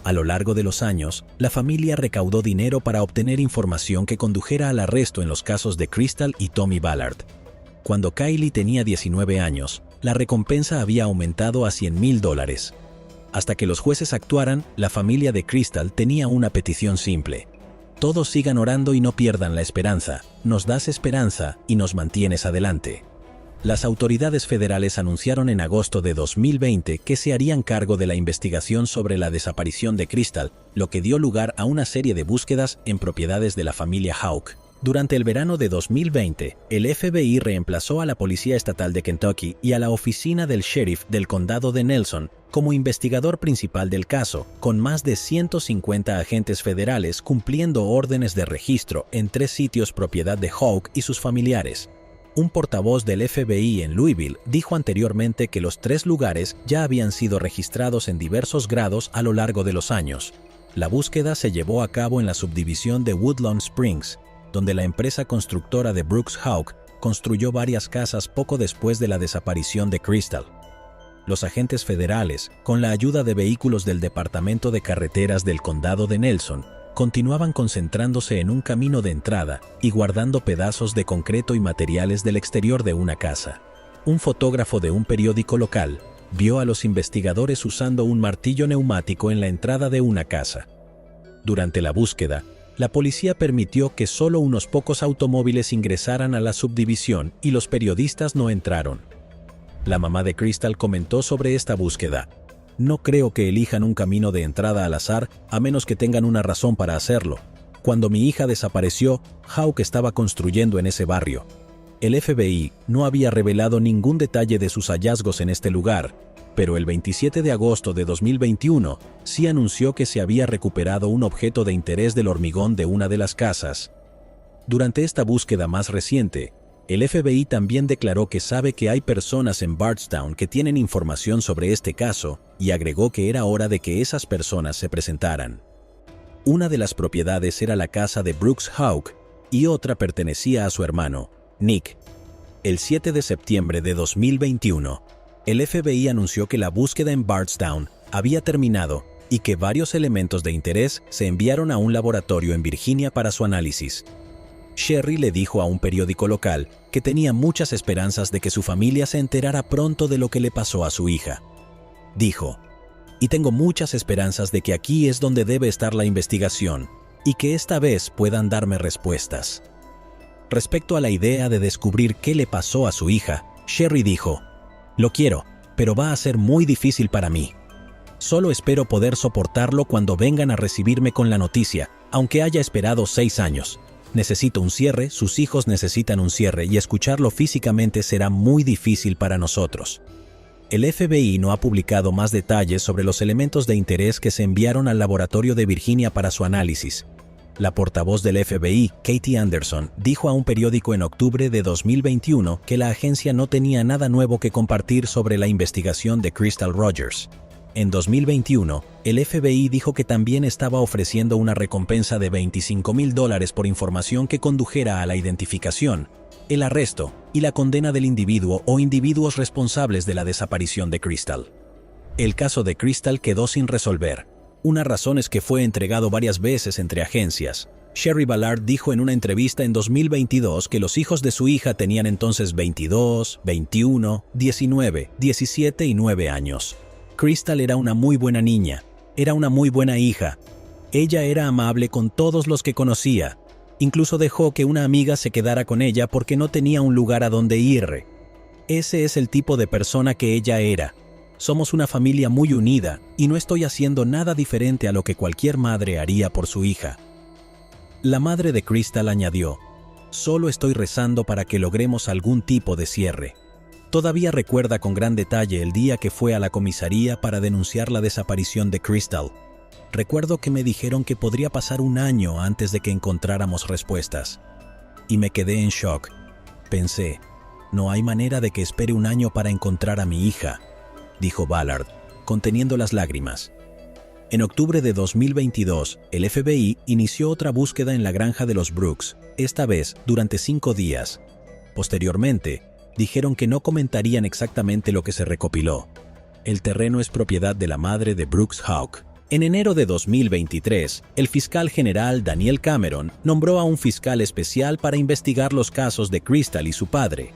A lo largo de los años, la familia recaudó dinero para obtener información que condujera al arresto en los casos de Crystal y Tommy Ballard. Cuando Kylie tenía 19 años, la recompensa había aumentado a $100,000. Hasta que los jueces actuaran, la familia de Crystal tenía una petición simple. Todos sigan orando y no pierdan la esperanza. Nos das esperanza y nos mantienes adelante. Las autoridades federales anunciaron en agosto de 2020 que se harían cargo de la investigación sobre la desaparición de Crystal, lo que dio lugar a una serie de búsquedas en propiedades de la familia Houck. Durante el verano de 2020, el FBI reemplazó a la Policía Estatal de Kentucky y a la Oficina del Sheriff del Condado de Nelson como investigador principal del caso, con más de 150 agentes federales cumpliendo órdenes de registro en 3 sitios propiedad de Houck y sus familiares. Un portavoz del FBI en Louisville dijo anteriormente que los 3 lugares ya habían sido registrados en diversos grados a lo largo de los años. La búsqueda se llevó a cabo en la subdivisión de Woodlawn Springs, donde la empresa constructora de Brooks Houck construyó varias casas poco después de la desaparición de Crystal. Los agentes federales, con la ayuda de vehículos del Departamento de Carreteras del Condado de Nelson, continuaban concentrándose en un camino de entrada y guardando pedazos de concreto y materiales del exterior de una casa. Un fotógrafo de un periódico local vio a los investigadores usando un martillo neumático en la entrada de una casa. Durante la búsqueda, la policía permitió que solo unos pocos automóviles ingresaran a la subdivisión y los periodistas no entraron. La mamá de Crystal comentó sobre esta búsqueda: "No creo que elijan un camino de entrada al azar a menos que tengan una razón para hacerlo. Cuando mi hija desapareció, Houck estaba construyendo en ese barrio. El FBI no había revelado ningún detalle de sus hallazgos en este lugar, pero el 27 de agosto de 2021 sí anunció que se había recuperado un objeto de interés del hormigón de una de las casas. Durante esta búsqueda más reciente, el FBI también declaró que sabe que hay personas en Bardstown que tienen información sobre este caso y agregó que era hora de que esas personas se presentaran. Una de las propiedades era la casa de Brooks Houck y otra pertenecía a su hermano, Nick. El 7 de septiembre de 2021, el FBI anunció que la búsqueda en Bardstown había terminado y que varios elementos de interés se enviaron a un laboratorio en Virginia para su análisis. Sherry le dijo a un periódico local que tenía muchas esperanzas de que su familia se enterara pronto de lo que le pasó a su hija. Dijo: "Y tengo muchas esperanzas de que aquí es donde debe estar la investigación y que esta vez puedan darme respuestas". Respecto a la idea de descubrir qué le pasó a su hija, Sherry dijo: "Lo quiero, pero va a ser muy difícil para mí. Solo espero poder soportarlo cuando vengan a recibirme con la noticia, aunque haya esperado 6 años. Necesito un cierre, sus hijos necesitan un cierre y escucharlo físicamente será muy difícil para nosotros". El FBI no ha publicado más detalles sobre los elementos de interés que se enviaron al laboratorio de Virginia para su análisis. La portavoz del FBI, Katie Anderson, dijo a un periódico en octubre de 2021 que la agencia no tenía nada nuevo que compartir sobre la investigación de Crystal Rogers. En 2021, el FBI dijo que también estaba ofreciendo una recompensa de $25,000 por información que condujera a la identificación, el arresto y la condena del individuo o individuos responsables de la desaparición de Crystal. El caso de Crystal quedó sin resolver. Una razón es que fue entregado varias veces entre agencias. Sherry Ballard dijo en una entrevista en 2022 que los hijos de su hija tenían entonces 22, 21, 19, 17 y 9 años. Crystal era una muy buena niña, era una muy buena hija. Ella era amable con todos los que conocía. Incluso dejó que una amiga se quedara con ella porque no tenía un lugar a donde ir. Ese es el tipo de persona que ella era. Somos una familia muy unida y no estoy haciendo nada diferente a lo que cualquier madre haría por su hija. La madre de Crystal añadió: "Solo estoy rezando para que logremos algún tipo de cierre". Todavía recuerda con gran detalle el día que fue a la comisaría para denunciar la desaparición de Crystal. "Recuerdo que me dijeron que podría pasar un año antes de que encontráramos respuestas. Y me quedé en shock. Pensé, no hay manera de que espere un año para encontrar a mi hija", dijo Ballard, conteniendo las lágrimas. En octubre de 2022, el FBI inició otra búsqueda en la granja de los Brooks, esta vez durante 5 días. Posteriormente, dijeron que no comentarían exactamente lo que se recopiló. El terreno es propiedad de la madre de Brooks Houck. En enero de 2023, el fiscal general Daniel Cameron nombró a un fiscal especial para investigar los casos de Crystal y su padre.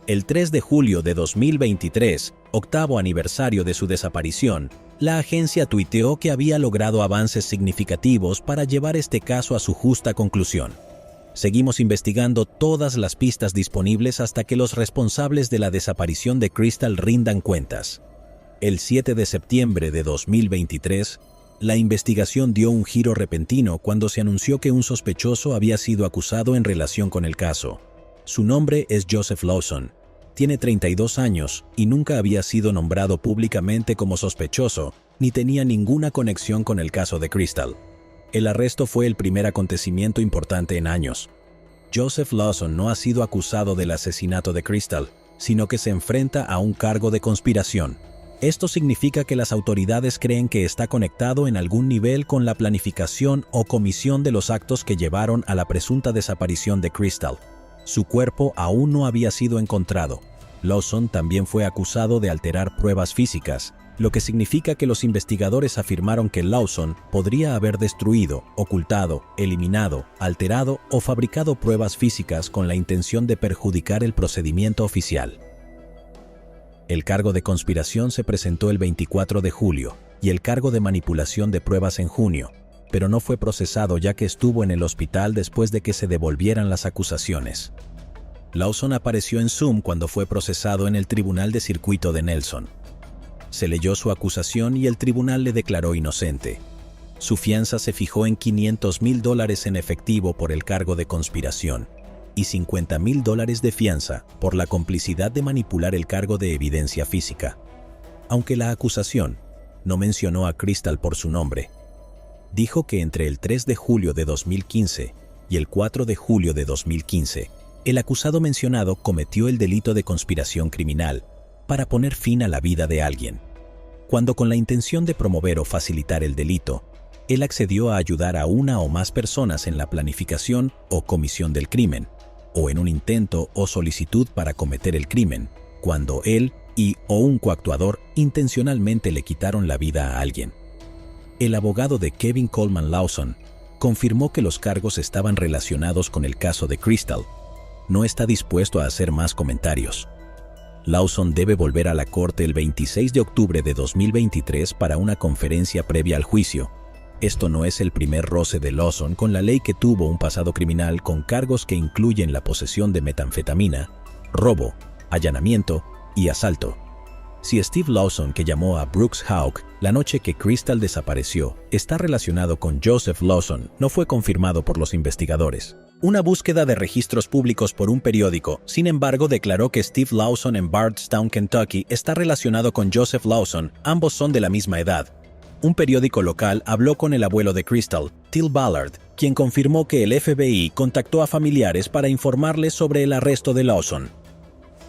El 3 de julio de 2023, octavo aniversario de su desaparición, la agencia tuiteó que había logrado avances significativos para llevar este caso a su justa conclusión. Seguimos investigando todas las pistas disponibles hasta que los responsables de la desaparición de Crystal rindan cuentas. El 7 de septiembre de 2023, la investigación dio un giro repentino cuando se anunció que un sospechoso había sido acusado en relación con el caso. Su nombre es Joseph Lawson. Tiene 32 años y nunca había sido nombrado públicamente como sospechoso, ni tenía ninguna conexión con el caso de Crystal. El arresto fue el primer acontecimiento importante en años. Joseph Lawson no ha sido acusado del asesinato de Crystal, sino que se enfrenta a un cargo de conspiración. Esto significa que las autoridades creen que está conectado en algún nivel con la planificación o comisión de los actos que llevaron a la presunta desaparición de Crystal. Su cuerpo aún no había sido encontrado. Lawson también fue acusado de alterar pruebas físicas, lo que significa que los investigadores afirmaron que Lawson podría haber destruido, ocultado, eliminado, alterado o fabricado pruebas físicas con la intención de perjudicar el procedimiento oficial. El cargo de conspiración se presentó el 24 de julio y el cargo de manipulación de pruebas en junio, pero no fue procesado ya que estuvo en el hospital después de que se devolvieran las acusaciones. Lawson apareció en Zoom cuando fue procesado en el Tribunal de Circuito de Nelson. Se leyó su acusación y el tribunal le declaró inocente. Su fianza se fijó en $500,000 en efectivo por el cargo de conspiración y $50,000 de fianza por la complicidad de manipular el cargo de evidencia física. Aunque la acusación no mencionó a Crystal por su nombre, dijo que entre el 3 de julio de 2015 y el 4 de julio de 2015, el acusado mencionado cometió el delito de conspiración criminal para poner fin a la vida de alguien, cuando con la intención de promover o facilitar el delito, él accedió a ayudar a una o más personas en la planificación o comisión del crimen, o en un intento o solicitud para cometer el crimen, cuando él o un coactuador intencionalmente le quitaron la vida a alguien. El abogado de Kevin Coleman Lawson confirmó que los cargos estaban relacionados con el caso de Crystal. No está dispuesto a hacer más comentarios. Lawson debe volver a la corte el 26 de octubre de 2023 para una conferencia previa al juicio. Esto no es el primer roce de Lawson con la ley que tuvo un pasado criminal con cargos que incluyen la posesión de metanfetamina, robo, allanamiento y asalto. Si Steve Lawson, que llamó a Brooks Houck la noche que Crystal desapareció, está relacionado con Joseph Lawson, no fue confirmado por los investigadores. Una búsqueda de registros públicos por un periódico, sin embargo, declaró que Steve Lawson en Bardstown, Kentucky, está relacionado con Joseph Lawson, ambos son de la misma edad. Un periódico local habló con el abuelo de Crystal, Till Ballard, quien confirmó que el FBI contactó a familiares para informarles sobre el arresto de Lawson.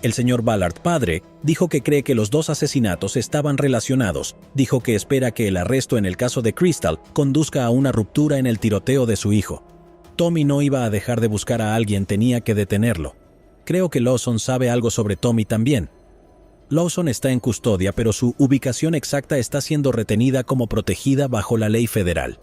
El señor Ballard padre dijo que cree que los dos asesinatos estaban relacionados. Dijo que espera que el arresto en el caso de Crystal conduzca a una ruptura en el tiroteo de su hijo. Tommy no iba a dejar de buscar a alguien, tenía que detenerlo. Creo que Lawson sabe algo sobre Tommy también. Lawson está en custodia, pero su ubicación exacta está siendo retenida como protegida bajo la ley federal.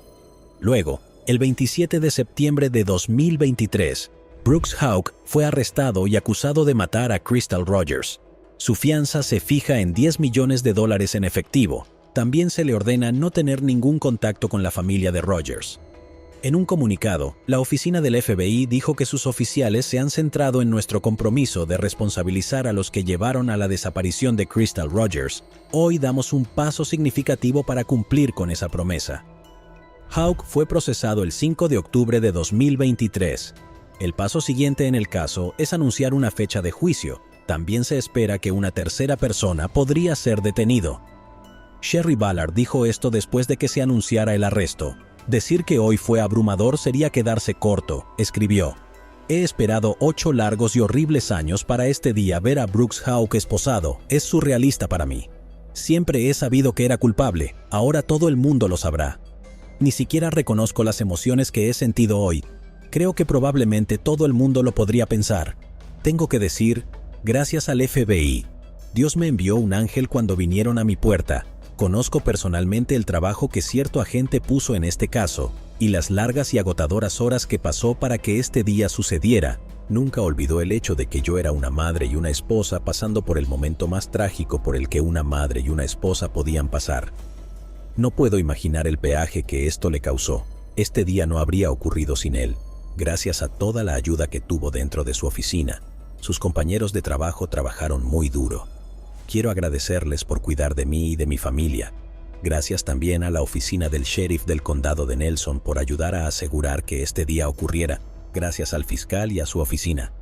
Luego, el 27 de septiembre de 2023, Brooks Houck fue arrestado y acusado de matar a Crystal Rogers. Su fianza se fija en $10 millones en efectivo. También se le ordena no tener ningún contacto con la familia de Rogers. En un comunicado, la oficina del FBI dijo que sus oficiales se han centrado en nuestro compromiso de responsabilizar a los que llevaron a la desaparición de Crystal Rogers. Hoy damos un paso significativo para cumplir con esa promesa. Houck fue procesado el 5 de octubre de 2023. El paso siguiente en el caso es anunciar una fecha de juicio. También se espera que una tercera persona podría ser detenido. Sherry Ballard dijo esto después de que se anunciara el arresto. Decir que hoy fue abrumador sería quedarse corto, escribió. He esperado 8 largos y horribles años para este día ver a Brooks Houck esposado. Es surrealista para mí. Siempre he sabido que era culpable, ahora todo el mundo lo sabrá. Ni siquiera reconozco las emociones que he sentido hoy. Creo que probablemente todo el mundo lo podría pensar. Tengo que decir, gracias al FBI. Dios me envió un ángel cuando vinieron a mi puerta. Conozco personalmente el trabajo que cierto agente puso en este caso, y las largas y agotadoras horas que pasó para que este día sucediera. Nunca olvidó el hecho de que yo era una madre y una esposa pasando por el momento más trágico por el que una madre y una esposa podían pasar. No puedo imaginar el peaje que esto le causó. Este día no habría ocurrido sin él, gracias a toda la ayuda que tuvo dentro de su oficina. Sus compañeros de trabajo trabajaron muy duro. Quiero agradecerles por cuidar de mí y de mi familia. Gracias también a la oficina del sheriff del condado de Nelson por ayudar a asegurar que este día ocurriera. Gracias al fiscal y a su oficina.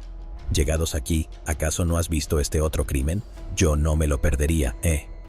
Llegados aquí, ¿acaso no has visto este otro crimen? Yo no me lo perdería,